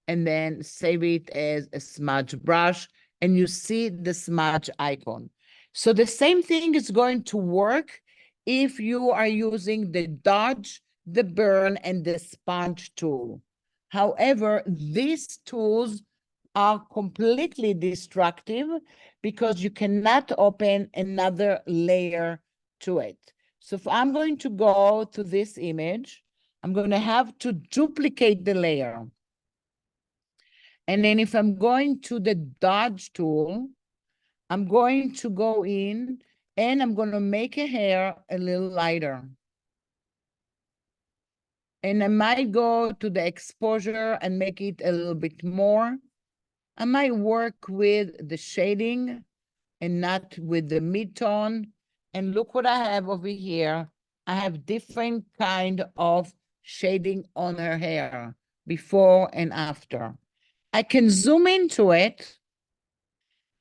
A: and then save it as a smudge brush. And you see the smudge icon. So the same thing is going to work if you are using the dodge, the burn, and the sponge tool. However, these tools are completely destructive because you cannot open another layer to it. So if I'm going to go to this image, I'm going to have to duplicate the layer. And then if I'm going to the dodge tool, I'm going to go in and I'm going to make a hair a little lighter. And I might go to the exposure and make it a little bit more. I might work with the shading and not with the mid-tone. And look what I have over here. I have different kind of shading on her hair, before and after. I can zoom into it.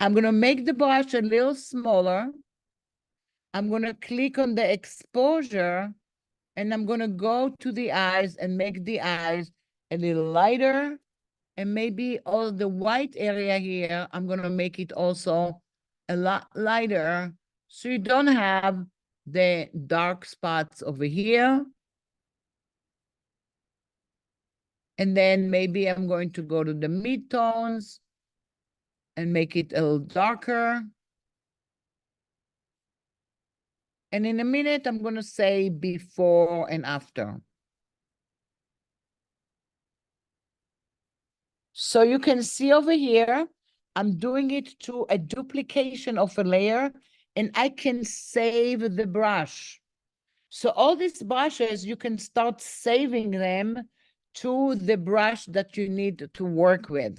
A: I'm going to make the brush a little smaller. I'm going to click on the exposure and I'm going to go to the eyes and make the eyes a little lighter. And maybe all the white area here, I'm going to make it also a lot lighter. So you don't have the dark spots over here. And then maybe I'm going to go to the mid-tones and make it a little darker. And in a minute, I'm going to say before and after. So you can see over here, I'm doing it to a duplication of a layer, and I can save the brush. So all these brushes, you can start saving them to the brush that you need to work with.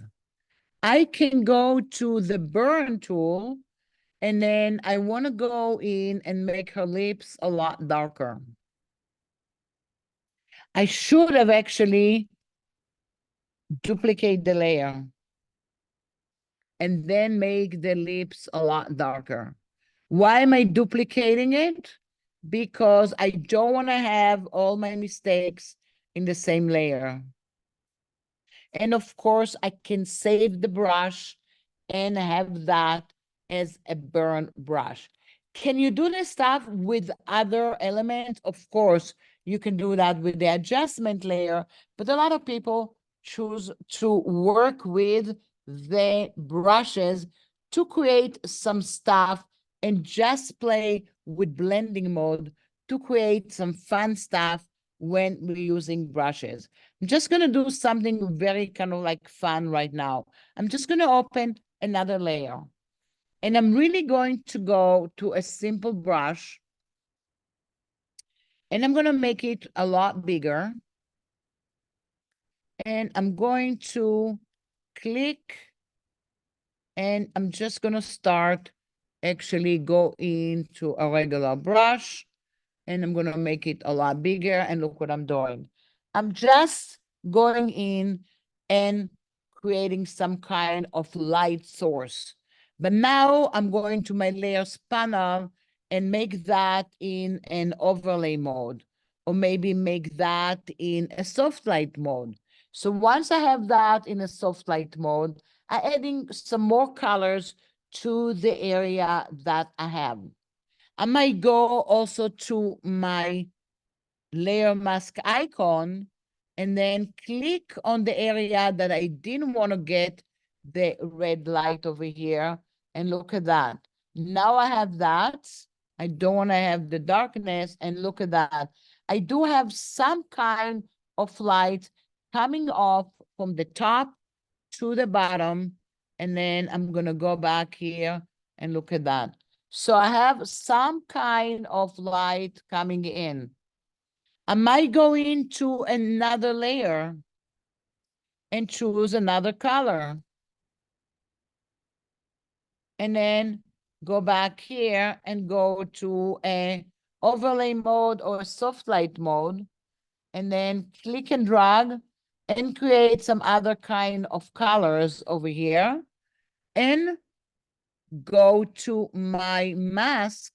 A: I can go to the burn tool, and then I want to go in and make her lips a lot darker. I should have actually duplicate the layer and then make the lips a lot darker. Why am I duplicating it? Because I don't want to have all my mistakes in the same layer. And of course, I can save the brush and have that as a burn brush. Can you do this stuff with other elements? Of course, you can do that with the adjustment layer, but a lot of people choose to work with the brushes to create some stuff and just play with blending mode to create some fun stuff when we're using brushes. I'm just going to do something very kind of like fun right now. I'm just going to open another layer. And I'm really going to go to a simple brush. And I'm going to make it a lot bigger. And I'm going to click. And I'm just going to start actually go into a regular brush. And I'm going to make it a lot bigger. And look what I'm doing. I'm just going in and creating some kind of light source. But now I'm going to my layers panel and make that in an overlay mode. or maybe make that in a soft light mode. So once I have that in a soft light mode, I'm adding some more colors to the area that I have. I might go also to my layer mask icon and then click on the area that I didn't want to get the red light over here, and look at that. Now I have that. I don't want to have the darkness, and look at that. I do have some kind of light coming off from the top to the bottom, and then I'm going to go back here and look at that. So I have some kind of light coming in. I might go into another layer and choose another color. And then go back here and go to a overlay mode or a soft light mode. And then click and drag and create some other kind of colors over here. And go to my mask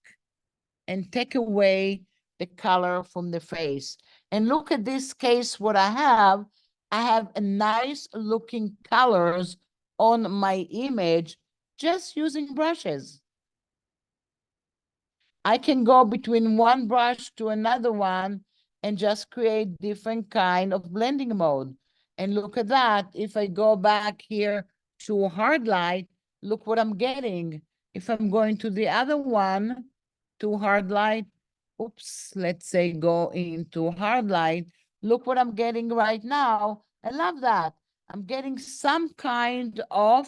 A: and take away the color from the face. And look at this case, what I have a nice looking colors on my image just using brushes. I can go between one brush to another one and just create different kind of blending mode. And look at that. If I go back here to hard light, look what I'm getting. If I'm going to the other one, to hard light, oops, let's say go into hard light, look what I'm getting right now. I love that. I'm getting some kind of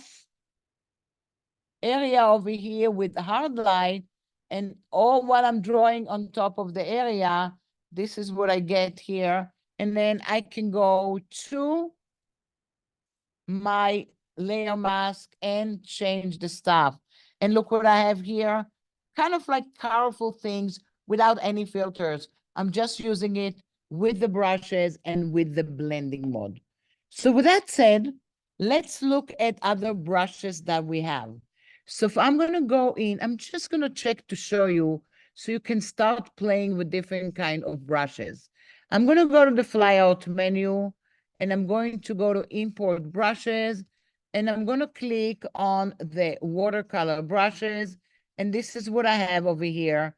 A: area over here with hard light, and all what I'm drawing on top of the area, this is what I get here. And then I can go to my layer mask and change the stuff. And look what I have here, kind of like colorful things without any filters. I'm just using it with the brushes and with the blending mode. So with that said, let's look at other brushes that we have. So if I'm going to go in, I'm just going to check to show you so you can start playing with different kind of brushes. I'm going to go to the flyout menu, and I'm going to go to import brushes, and I'm going to click on the watercolor brushes. And this is what I have over here.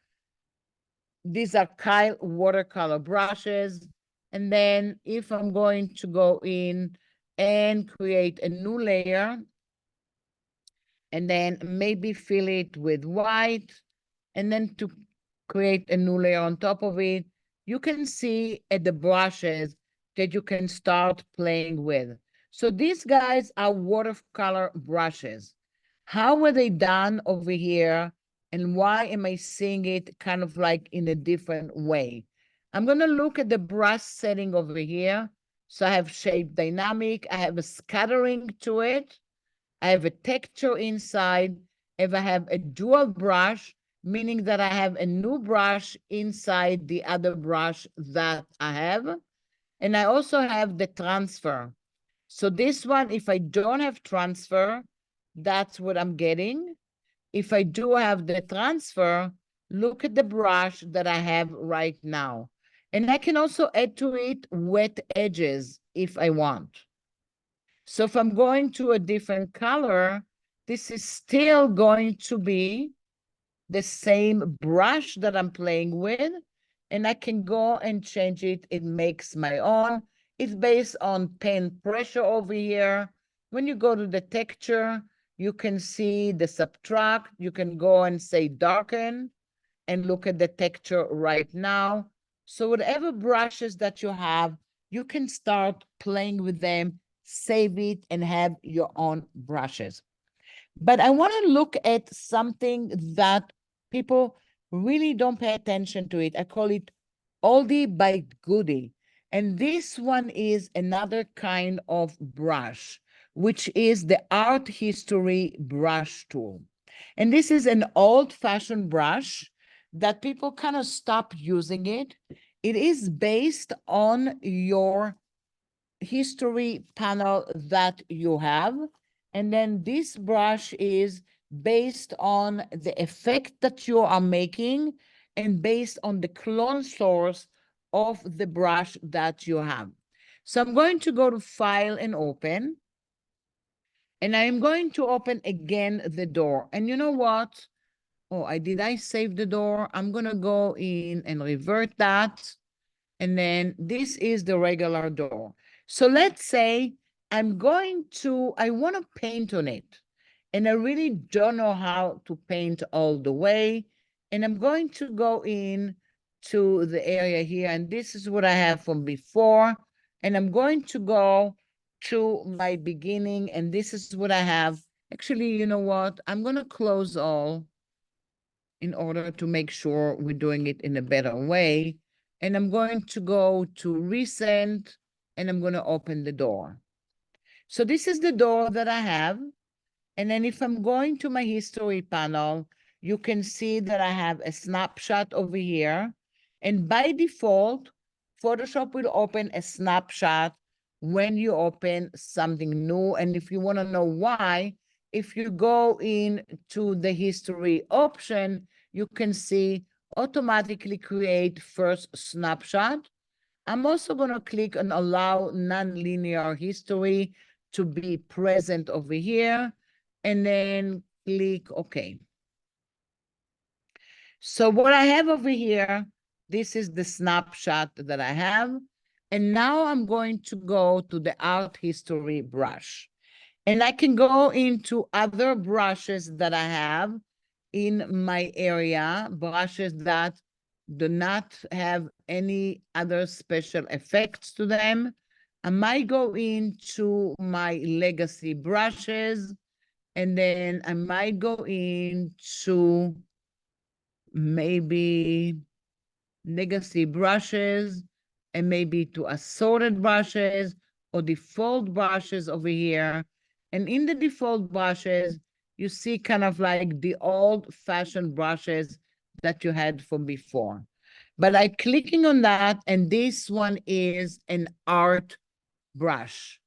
A: These are Kyle watercolor brushes. And then if I'm going to go in and create a new layer, and then maybe fill it with white, and then to create a new layer on top of it, you can see at the brushes that you can start playing with. So these guys are watercolor brushes. How were they done over here? And why am I seeing it kind of like in a different way? I'm going to look at the brush setting over here. So I have shape dynamic. I have a scattering to it. I have a texture inside. If I have a dual brush, meaning that I have a new brush inside the other brush that I have. And I also have the transfer. So this one, if I don't have transfer, that's what I'm getting. If I do have the transfer, look at the brush that I have right now. And I can also add to it wet edges if I want. So if I'm going to a different color, this is still going to be the same brush that I'm playing with, and I can go and change it. It makes my own. It's based on pen pressure over here. When you go to the texture, you can see the subtract. You can go and say darken and look at the texture right now. So whatever brushes that you have, you can start playing with them, save it, and have your own brushes. But I want to look at something that people really don't pay attention to it. I call it oldie by goodie. And this one is another kind of brush, which is the art history brush tool. And this is an old-fashioned brush that people kind of stop using it. It is based on your history panel that you have. And then this brush is based on the effect that you are making and based on the clone source of the brush that you have. So I'm going to go to File and Open. And I am going to open again the door. And you know what? Oh, I save the door? I'm going to go in and revert that. And then this is the regular door. So let's say I want to paint on it. And I really don't know how to paint all the way. And I'm going to go in to the area here. And this is what I have from before. And I'm going to go to my beginning. And this is what I have. Actually, you know what? I'm going to close all in order to make sure we're doing it in a better way. And I'm going to go to Recent, and I'm going to open the door. So this is the door that I have. And then if I'm going to my history panel, you can see that I have a snapshot over here. And by default, Photoshop will open a snapshot when you open something new. And if you want to know why, if you go into the history option, you can see automatically create first snapshot. I'm also going to click on allow nonlinear history to be present over here, and then click OK. So what I have over here, this is the snapshot that I have. And now I'm going to go to the art history brush. And I can go into other brushes that I have in my area, brushes that do not have any other special effects to them. I might go into my legacy brushes, and then I might go into maybe legacy brushes, and maybe to assorted brushes or default brushes over here. And in the default brushes, you see kind of like the old-fashioned brushes that you had from before. But I'm clicking on that, and this one is an art brush.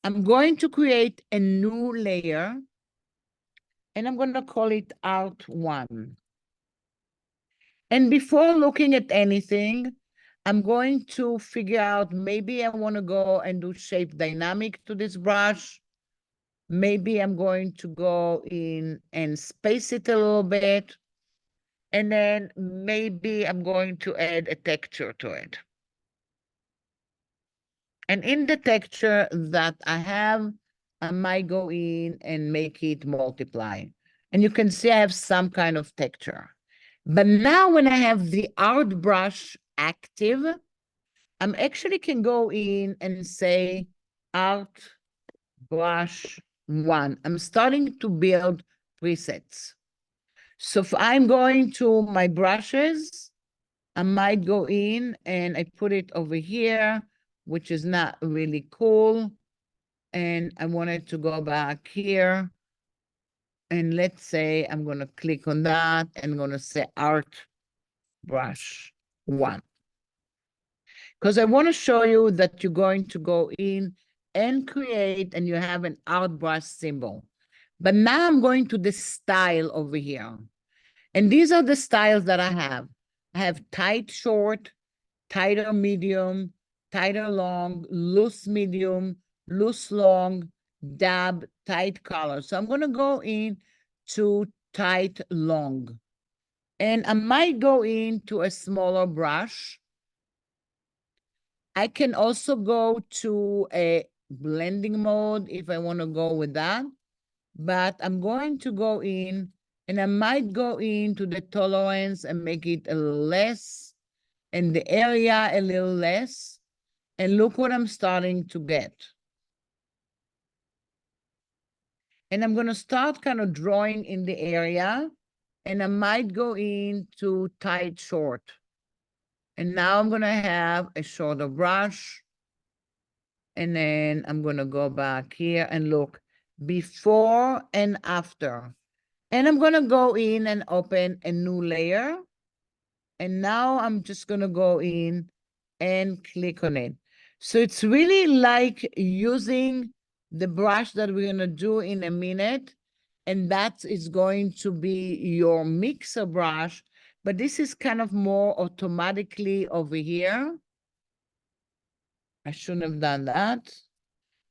A: I'm going to create a new layer, and I'm going to call it Art 1. And before looking at anything, I'm going to figure out, maybe I want to go and do shape dynamic to this brush. Maybe I'm going to go in and space it a little bit. And then maybe I'm going to add a texture to it. And in the texture that I have, I might go in and make it multiply. And you can see I have some kind of texture. But now when I have the art brush active, I'm actually can go in and say art brush 1. I'm starting to build presets. So if I'm going to my brushes, I might go in and I put it over here, which is not really cool. And I wanted to go back here. And let's say I'm going to click on that and I'm going to say art brush 1. Because I want to show you that you're going to go in and create, and you have an art brush symbol. But now I'm going to the style over here. And these are the styles that I have. I have tight short, tighter medium, tighter long, loose medium, loose long, dab, tight color. So I'm going to go in to tight long. And I might go into a smaller brush. I can also go to a blending mode if I want to go with that. But I'm going to go in, and I might go into the tolerance and make it a little less, and the area a little less. And look what I'm starting to get. And I'm going to start kind of drawing in the area, and I might go into tight short. And now I'm going to have a shorter brush. And then I'm going to go back here and look before and after. And I'm going to go in and open a new layer. And now I'm just going to go in and click on it. So it's really like using the brush that we're going to do in a minute. And that is going to be your mixer brush. But this is kind of more automatically over here. I shouldn't have done that.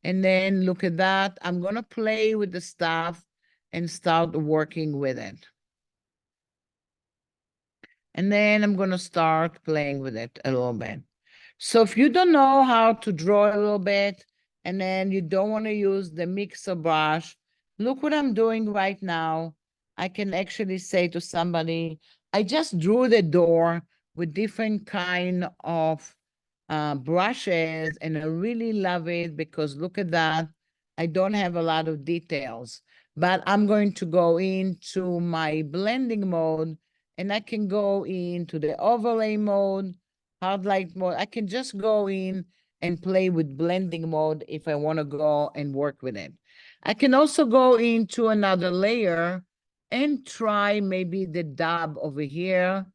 A: And then look at that. I'm gonna play with the stuff and start working with it. And then I'm gonna start playing with it a little bit. So if you don't know how to draw a little bit, and then you don't want to use the mixer brush, look what I'm doing right now. I can actually say to somebody, I just drew the door with different kind of brushes, and I really love it because look at that. I don't have a lot of details, but I'm going to go into my blending mode, and I can go into the overlay mode, hard light mode. I can just go in and play with blending mode if I want to go and work with it. I can also go into another layer and try maybe the dab over here.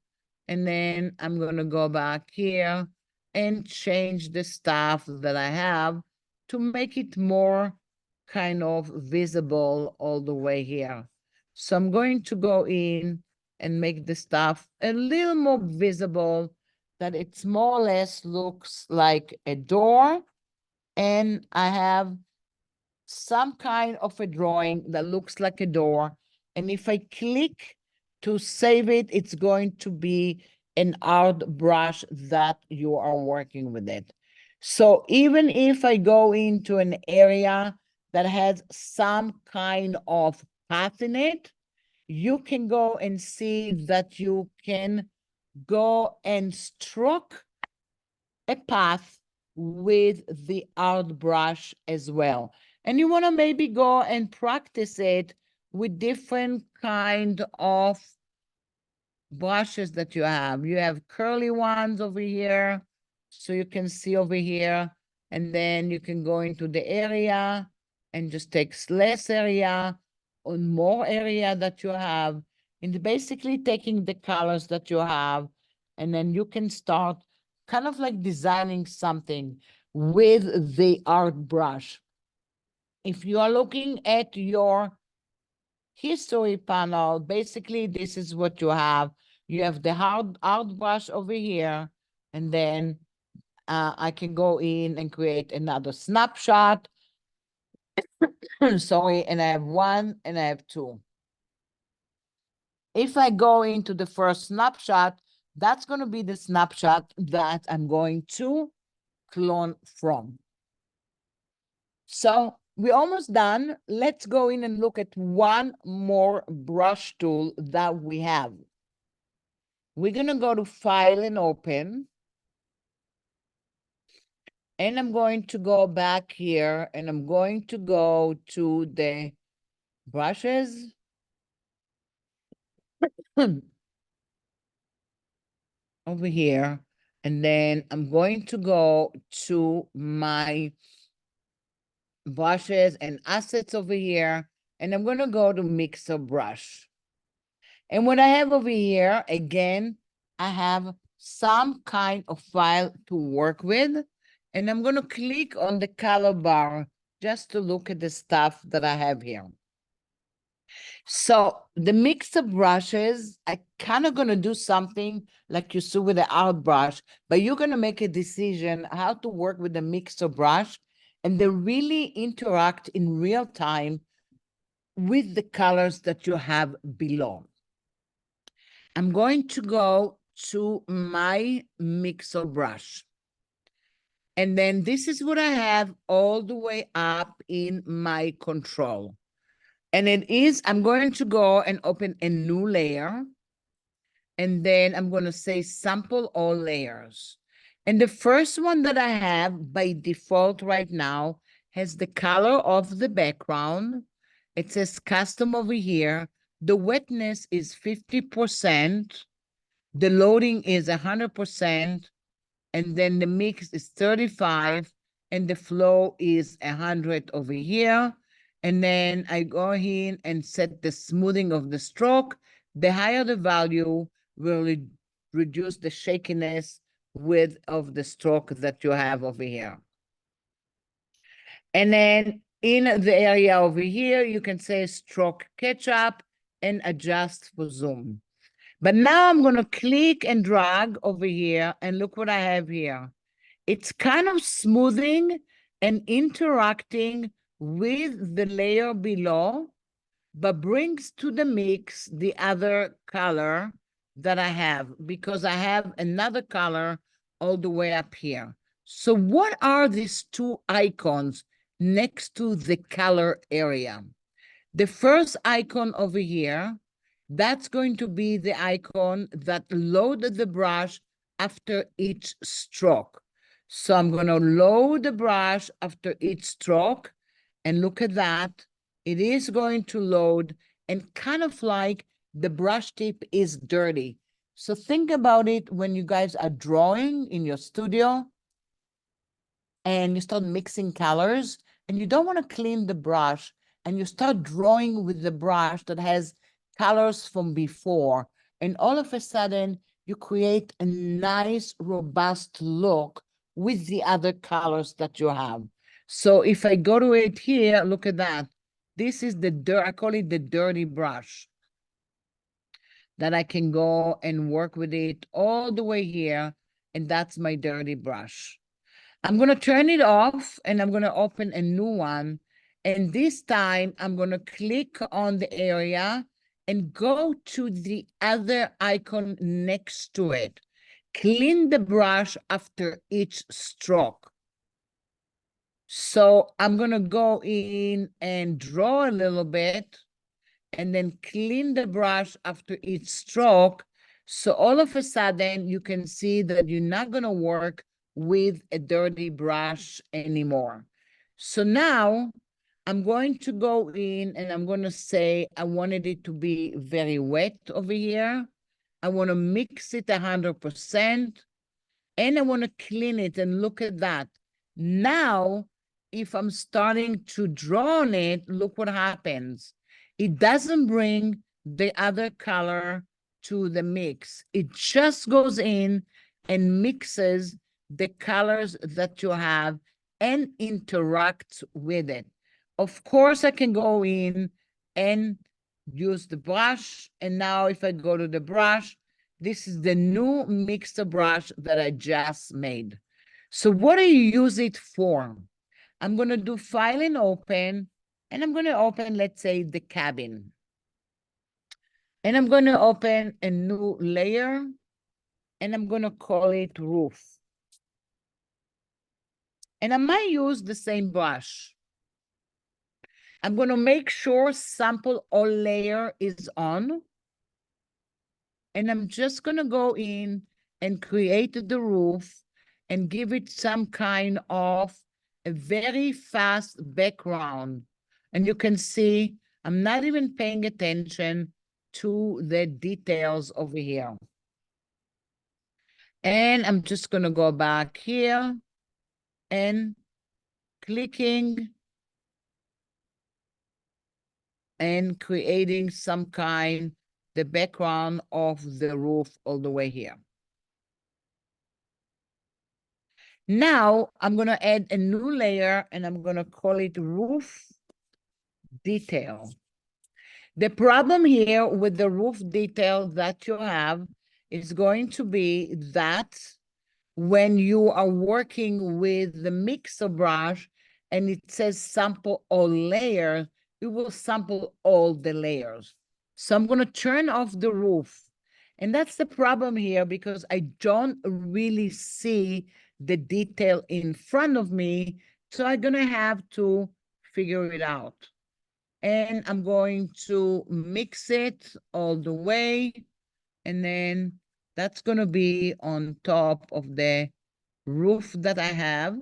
A: And then I'm going to go back here and change the stuff that I have to make it more kind of visible all the way here. So I'm going to go in and make the stuff a little more visible, that it's more or less looks like a door, and I have some kind of a drawing that looks like a door. And if I click to save it, it's going to be an art brush that you are working with it. So even if I go into an area that has some kind of path in it, you can go and see that you can go and stroke a path with the art brush as well. And you want to maybe go and practice it with different kind of brushes that you have. You have curly ones over here, so you can see over here, and then you can go into the area and just take less area on more area that you have, and basically taking the colors that you have, and then you can start kind of like designing something with the art brush. If you are looking at your history panel, basically this is what you have. You have the art brush over here, and then I can go in and create another snapshot. Sorry, and I have one and I have two. If I go into the first snapshot, that's going to be the snapshot that I'm going to clone from. So we're almost done. Let's go in and look at one more brush tool that we have. We're going to go to File and Open. And I'm going to go back here, and I'm going to go to the brushes. Over here. And then I'm going to go to my brushes and assets over here. And I'm going to go to Mixer Brush. And what I have over here, again, I have some kind of file to work with. And I'm going to click on the color bar just to look at the stuff that I have here. So the mixer brushes, I kind of going to do something like you saw with the art brush, but you're going to make a decision how to work with the mixer brush, and they really interact in real time with the colors that you have below. I'm going to go to my mixer brush. And then this is what I have all the way up in my control. And it is, I'm going to go and open a new layer. And then I'm going to say sample all layers. And the first one that I have by default right now has the color of the background. It says custom over here. The wetness is 50%. The loading is 100%. And then the mix is 35. And the flow is 100 over here. And then I go in and set the smoothing of the stroke. The higher the value will reduce the shakiness width of the stroke that you have over here. And then in the area over here, you can say stroke catch up and adjust for zoom. But now I'm going to click and drag over here, and look what I have here. It's kind of smoothing and interacting with the layer below, but brings to the mix the other color that I have, because I have another color all the way up here. So what are these two icons next to the color area? The first icon over here, that's going to be the icon that loaded the brush after each stroke. So I'm going to load the brush after each stroke, and look at that. It is going to load, and kind of like the brush tip is dirty. So think about it when you guys are drawing in your studio and you start mixing colors and you don't want to clean the brush, and you start drawing with the brush that has colors from before, and all of a sudden you create a nice, robust look with the other colors that you have. So if I go to it here, look at that. This is the I call it the dirty brush, that I can go and work with it all the way here, and that's my dirty brush. I'm going to turn it off and I'm going to open a new one. And this time I'm going to click on the area and go to the other icon next to it. Clean the brush after each stroke. So I'm going to go in and draw a little bit and then clean the brush after each stroke. So all of a sudden you can see that you're not going to work with a dirty brush anymore. So now I'm going to go in and I'm going to say I wanted it to be very wet over here. I want to mix it 100%, and I want to clean it, and look at that. Now, if I'm starting to draw on it, look what happens. It doesn't bring the other color to the mix. It just goes in and mixes the colors that you have and interacts with it. Of course, I can go in and use the brush. And now if I go to the brush, this is the new mixer brush that I just made. So what do you use it for? I'm going to do File and Open, and I'm going to open, let's say, the cabin. And I'm going to open a new layer, and I'm going to call it Roof. And I might use the same brush. I'm going to make sure Sample All layer is on. And I'm just going to go in and create the roof and give it some kind of a very fast background. And you can see I'm not even paying attention to the details over here. And I'm just going to go back here and clicking and creating some kind, the background of the roof all the way here. Now I'm going to add a new layer, and I'm going to call it Roof Detail. The problem here with the roof detail that you have is going to be that when you are working with the mixer brush and it says sample all layers, it will sample all the layers. So I'm going to turn off the roof. And that's the problem here, because I don't really see the detail in front of me. So I'm going to have to figure it out. And I'm going to mix it all the way. And then that's going to be on top of the roof that I have.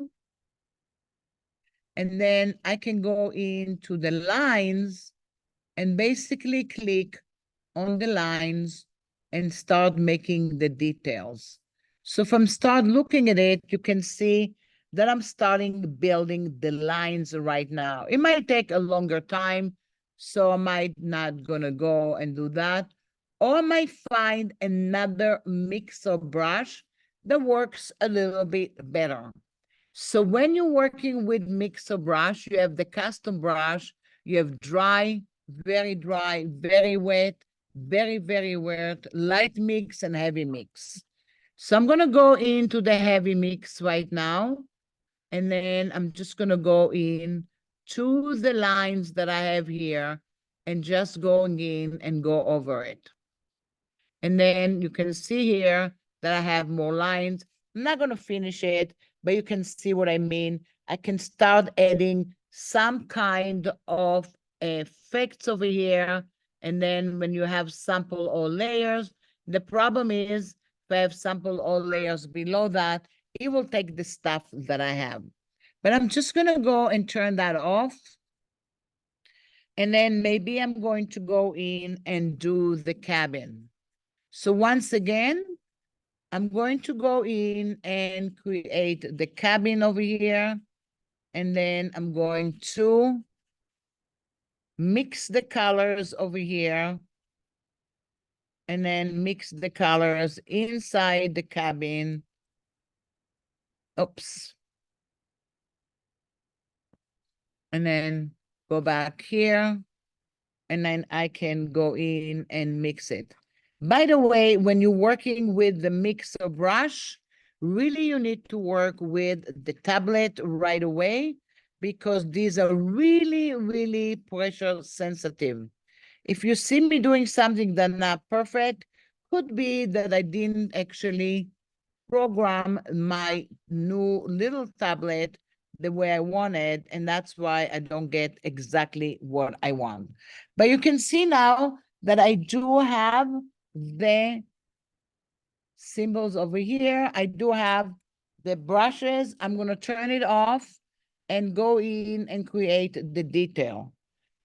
A: And then I can go into the lines and basically click on the lines and start making the details. So if I'm start looking at it, you can see that I'm starting building the lines right now. It might take a longer time, so I might not gonna go and do that. Or I might find another mixer brush that works a little bit better. So when you're working with mixer brush, you have the custom brush, you have dry, very wet, very, very wet, light mix and heavy mix. So I'm gonna go into the heavy mix right now. And then I'm just gonna go in to the lines that I have here and just going in and go over it. And then you can see here that I have more lines. I'm not gonna finish it, but you can see what I mean. I can start adding some kind of effects over here. And then when you have sample all layers, the problem is if I have sample all layers below that, it will take the stuff that I have. But I'm just gonna go and turn that off. And then maybe I'm going to go in and do the cabin. So once again, I'm going to go in and create the cabin over here. And then I'm going to mix the colors over here. And then mix the colors inside the cabin. Oops. And then go back here. And then I can go in and mix it. By the way, when you're working with the mixer brush, really you need to work with the tablet right away because these are really, really pressure sensitive. If you see me doing something that's not perfect, could be that I didn't actually program my new little tablet the way I wanted, and that's why I don't get exactly what I want. But you can see now that I do have the symbols over here. I do have the brushes. I'm gonna turn it off and go in and create the detail.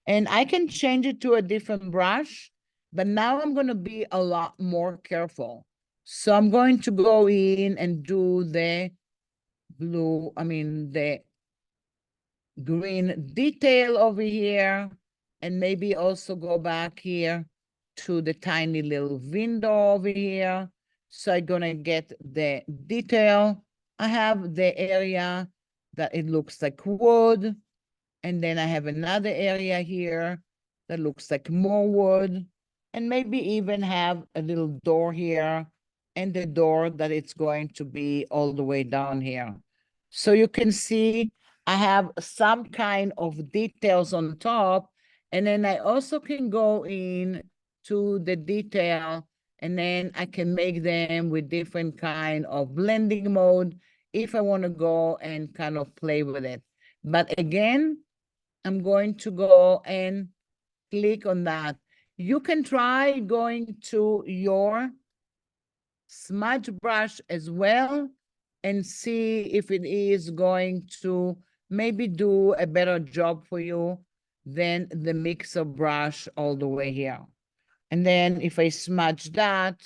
A: And I can change it to a different brush, but now I'm gonna be a lot more careful. So I'm going to go in and do the the green detail over here, and maybe also go back here to the tiny little window over here. So I'm gonna get the detail. I have the area that it looks like wood, and then I have another area here that looks like more wood, and maybe even have a little door here and the door that it's going to be all the way down here. So you can see I have some kind of details on top, and then I also can go in to the detail, and then I can make them with different kind of blending mode if I want to go and kind of play with it. But again, I'm going to go and click on that. You can try going to your smudge brush as well and see if it is going to maybe do a better job for you than the mixer brush all the way here. And then if I smudge that,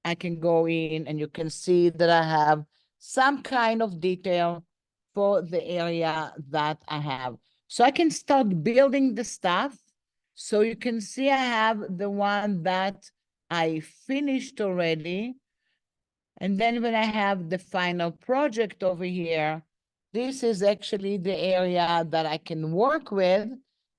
A: I can go in and you can see that I have some kind of detail for the area that I have. So I can start building the stuff. So you can see I have the one that I finished already. And then when I have the final project over here, this is actually the area that I can work with.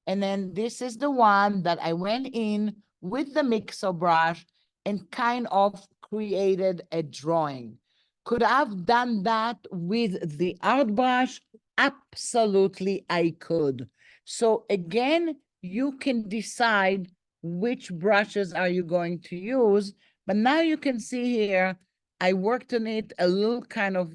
A: And then this is the one that I went in with the mixer brush and kind of created a drawing. Could I have done that with the art brush? Absolutely, I could. So again, you can decide which brushes are you going to use. But now you can see here, I worked on it a little kind of,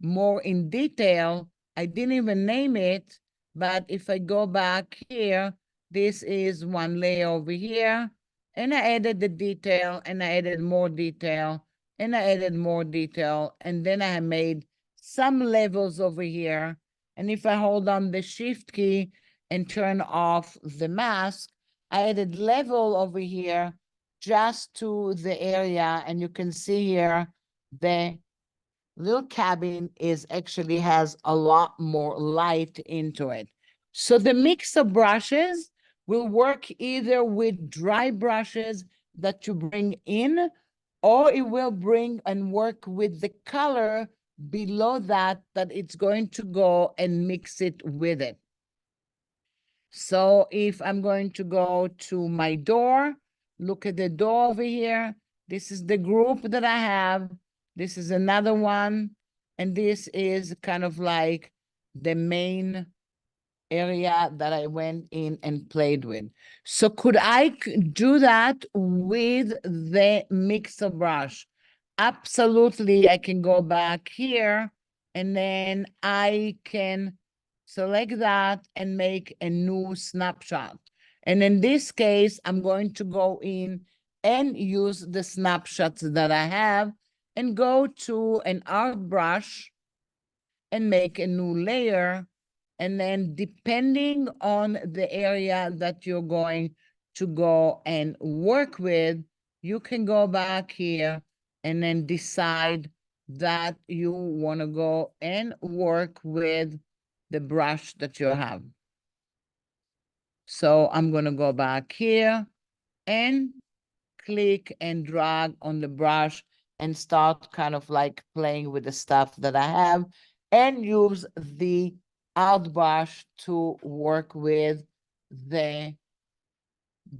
A: more in detail. I didn't even name it, but if I go back here, this is one layer over here, and I added the detail, and I added more detail, and I added more detail, and then I made some levels over here. And if I hold on the shift key and turn off the mask, I added level over here just to the area, and you can see here the little cabin is actually has a lot more light into it. So the mix of brushes will work either with dry brushes that you bring in, or it will bring and work with the color below that it's going to go and mix it with it. So if I'm going to go to my door, look at the door over here, This is the group that I have. This is another one. And this is kind of like the main area that I went in and played with. So could I do that with the mixer brush? Absolutely, I can go back here and then I can select that and make a new snapshot. And in this case, I'm going to go in and use the snapshots that I have and go to an art brush and make a new layer. And then depending on the area that you're going to go and work with, you can go back here and then decide that you want to go and work with the brush that you have. So I'm going to go back here and click and drag on the brush and start kind of like playing with the stuff that I have and use the out brush to work with the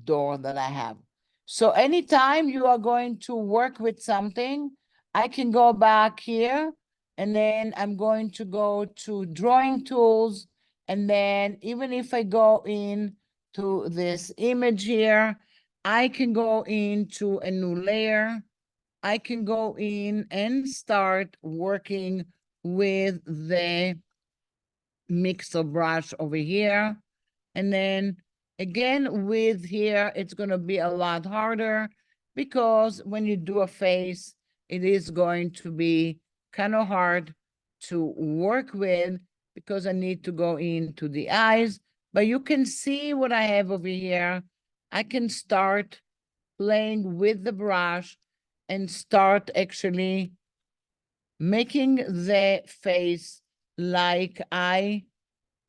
A: door that I have. So anytime you are going to work with something, I can go back here and then I'm going to go to drawing tools. And then even if I go in to this image here, I can go into a new layer. I can go in and start working with the mixer brush over here. And then again, with here, it's going to be a lot harder because when you do a face, it is going to be kind of hard to work with because I need to go into the eyes. But you can see what I have over here. I can start playing with the brush and start actually making the face like I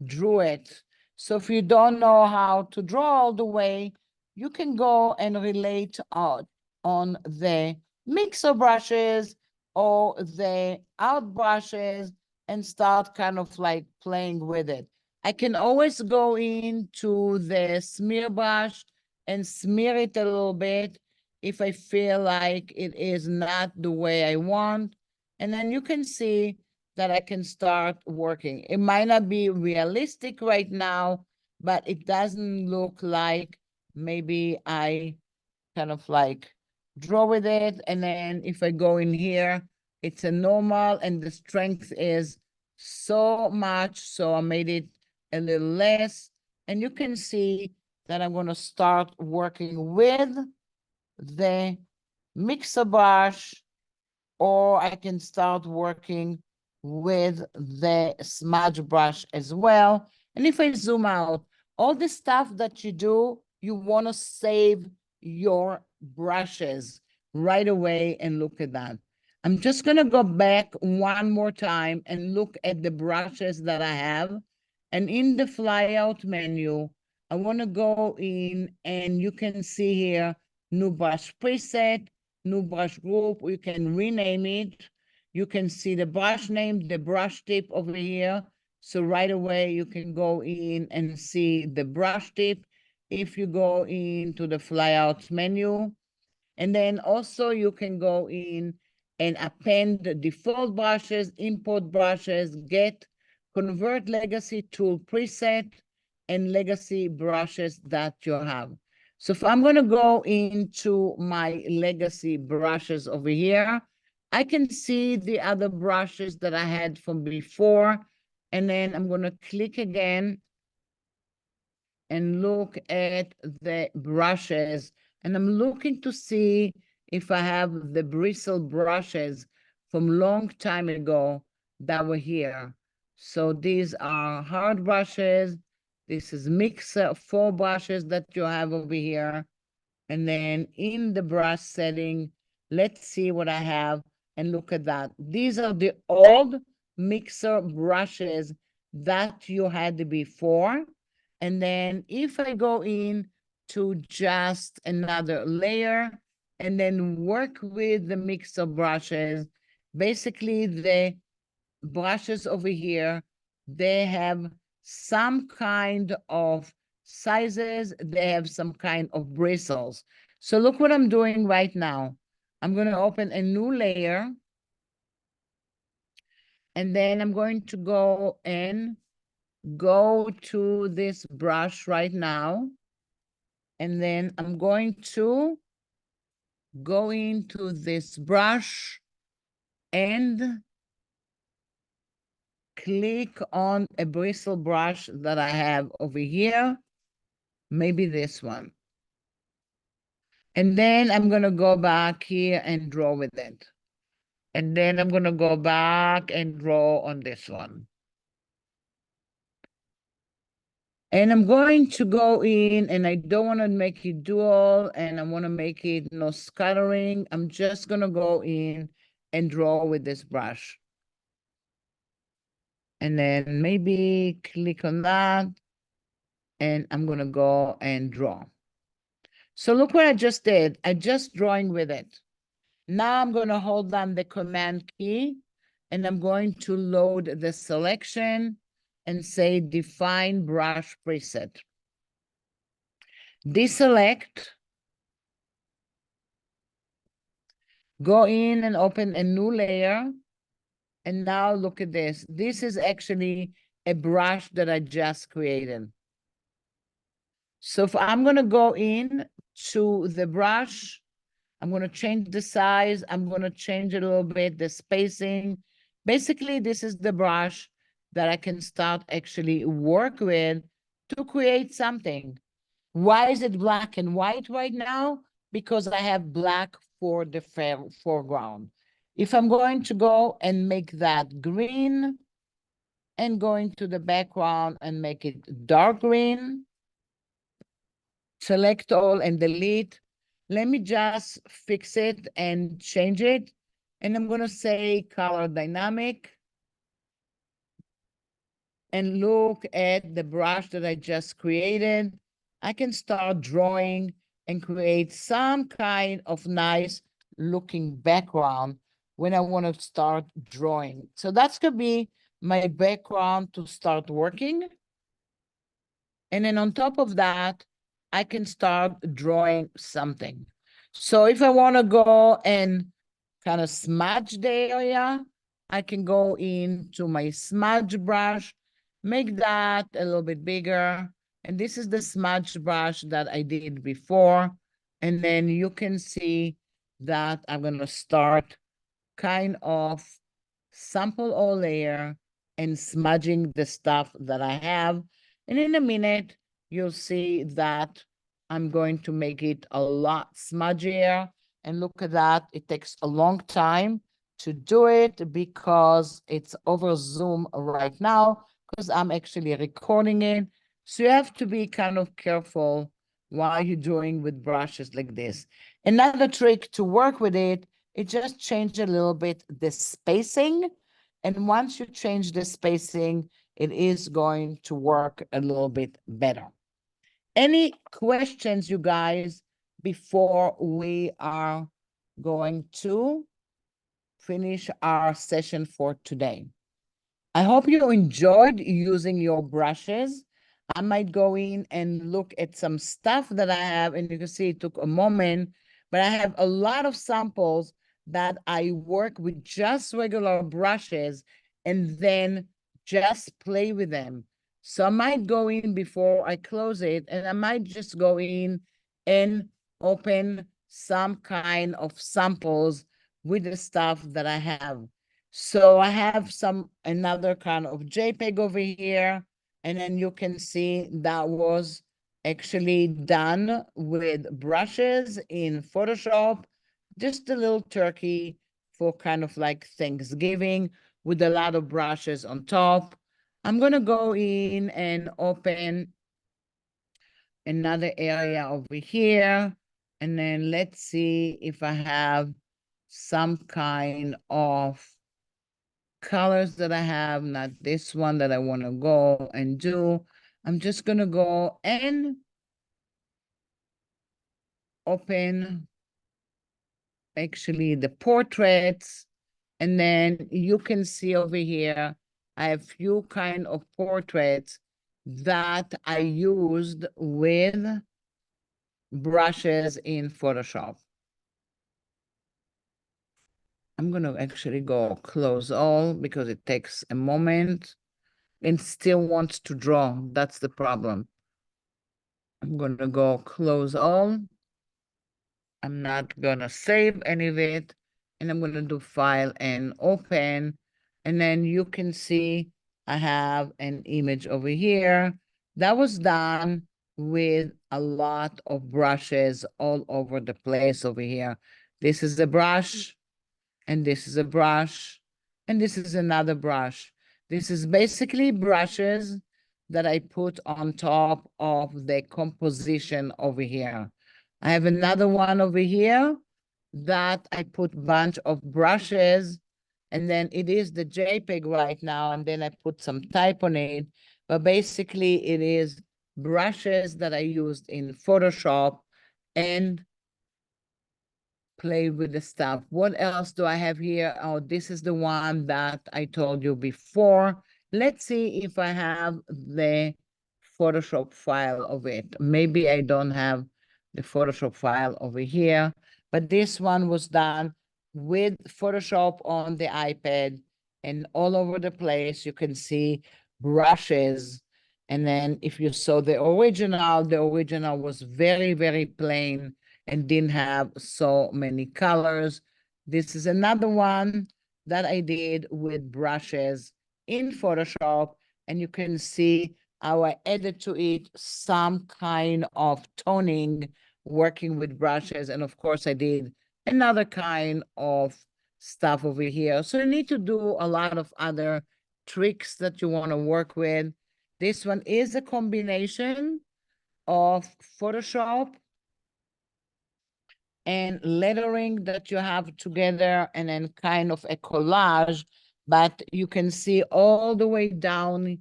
A: drew it. So if you don't know how to draw all the way, you can go and relate on the mixer brushes or the out brushes and start kind of like playing with it. I can always go into the smear brush and smear it a little bit if I feel like it is not the way I want. And then you can see that I can start working. It might not be realistic right now, but it doesn't look like maybe I kind of like draw with it. And then if I go in here, it's a normal and the strength is so much. So I made it a little less. And you can see that I'm going to start working with the mixer brush, or I can start working with the smudge brush as well. And if I zoom out, all the stuff that you do, you want to save your brushes right away and look at that. I'm just going to go back one more time and look at the brushes that I have. And in the flyout menu, I want to go in and you can see here, new brush preset, new brush group. You can rename it. You can see the brush name, the brush tip over here. So right away, you can go in and see the brush tip if you go into the flyout menu. And then also you can go in and append the default brushes, import brushes, get, convert legacy tool preset, and legacy brushes that you have. So if I'm going to go into my legacy brushes over here, I can see the other brushes that I had from before. And then I'm going to click again and look at the brushes. And I'm looking to see if I have the bristle brushes from long time ago that were here. So these are hard brushes. This is mixer 4 brushes that you have over here. And then in the brush setting, let's see what I have and look at that. These are the old mixer brushes that you had before. And then if I go in to just another layer and then work with the mixer brushes, basically the brushes over here, they have some kind of sizes, they have some kind of bristles. So look what I'm doing right now. I'm going to open a new layer. And then I'm going to go to this brush right now. And then I'm going to go into this brush and click on a bristle brush that I have over here, maybe this one. And then I'm going to go back here and draw with it. And then I'm going to go back and draw on this one. And I'm going to go in, and I don't want to make it dual, and I want to make it no scattering. I'm just going to go in and draw with this brush. And then maybe click on that, and I'm going to go and draw. So look what I just did. I just drawing with it. Now I'm going to hold down the Command key, and I'm going to load the selection and say define brush preset. Deselect, go in and open a new layer. And now look at this. This is actually a brush that I just created. So if I'm going to go in to the brush, I'm going to change the size. I'm going to change it a little bit, the spacing. Basically, this is the brush that I can start actually work with to create something. Why is it black and white right now? Because I have black for the foreground. If I'm going to go and make that green and go into the background and make it dark green, select all and delete. Let me just fix it and change it. And I'm going to say color dynamic. And look at the brush that I just created. I can start drawing and create some kind of nice looking background when I want to start drawing. So that's going to be my background to start working. And then on top of that, I can start drawing something. So if I want to go and kind of smudge the area, I can go into my smudge brush, make that a little bit bigger. And this is the smudge brush that I did before. And then you can see that I'm going to start kind of sample all layer and smudging the stuff that I have. And in a minute, you'll see that I'm going to make it a lot smudgier. And look at that. It takes a long time to do it because it's over Zoom right now because I'm actually recording it. So you have to be kind of careful while you're doing with brushes like this. Another trick to work with it just change a little bit the spacing. And once you change the spacing, it is going to work a little bit better. Any questions, you guys, before we are going to finish our session for today? I hope you enjoyed using your brushes. I might go in and look at some stuff that I have, and you can see it took a moment, but I have a lot of samples that I work with just regular brushes and then just play with them. So I might go in before I close it, and I might just go in and open some kind of samples with the stuff that I have. So I have another kind of JPEG over here, and then you can see that was actually done with brushes in Photoshop, just a little turkey for kind of like Thanksgiving with a lot of brushes on top. I'm going to go in and open another area over here, and then let's see if I have some kind of colors that I have, not this one that I want to go and do. I'm just going to go and open actually the portraits. And then you can see over here, I have few kind of portraits that I used with brushes in Photoshop. I'm gonna actually go close all because it takes a moment and still wants to draw. That's the problem. I'm gonna go close all. I'm not gonna save any of it. And I'm gonna do file and open. And then you can see I have an image over here. That was done with a lot of brushes all over the place over here. This is a brush, and this is a brush, and this is another brush. This is basically brushes that I put on top of the composition over here. I have another one over here that I put bunch of brushes, and then it is the JPEG right now, and then I put some type on it, but basically it is brushes that I used in Photoshop and play with the stuff. What else do I have here? Oh, this is the one that I told you before. Let's see if I have the Photoshop file of it. Maybe I don't have the Photoshop file over here, but this one was done with Photoshop on the iPad, and all over the place you can see brushes. And then if you saw the original was very, very plain and didn't have so many colors. This is another one that I did with brushes in Photoshop, and you can see how I added to it some kind of toning working with brushes. And of course I did another kind of stuff over here. So you need to do a lot of other tricks that you want to work with. This one is a combination of Photoshop and lettering that you have together, and then kind of a collage, but you can see all the way down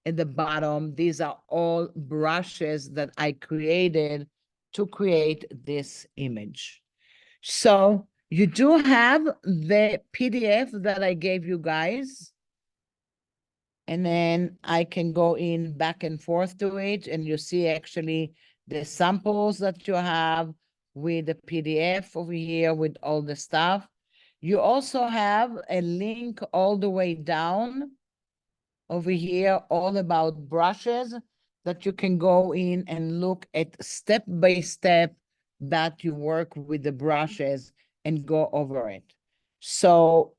A: at the bottom, these are all brushes that I created to create this image. So you do have the PDF that I gave you guys. And then I can go in back and forth to it, and you see actually the samples that you have with the PDF over here with all the stuff. You also have a link all the way down over here, all about brushes that you can go in and look at step by step that you work with the brushes and go over it. So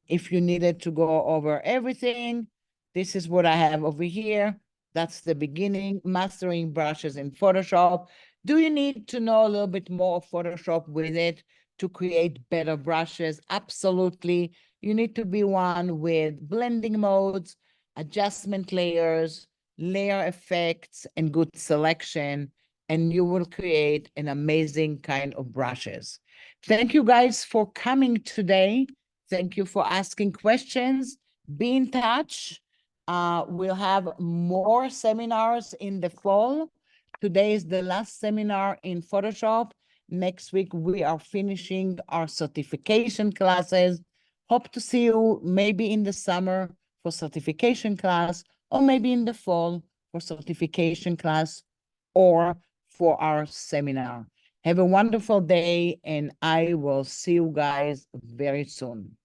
A: if you needed to go over everything, this is what I have over here. That's the beginning, mastering brushes in Photoshop. Do you need to know a little bit more of Photoshop with it to create better brushes? Absolutely. You need to be one with blending modes, adjustment layers, layer effects, and good selection, and you will create an amazing kind of brushes. Thank you guys for coming today. Thank you for asking questions. Be in touch. We'll have more seminars in the fall. Today is the last seminar in Photoshop. Next week, we are finishing our certification classes. Hope to see you maybe in the summer for certification class, or maybe in the fall for certification class or for our seminar. Have a wonderful day, and I will see you guys very soon.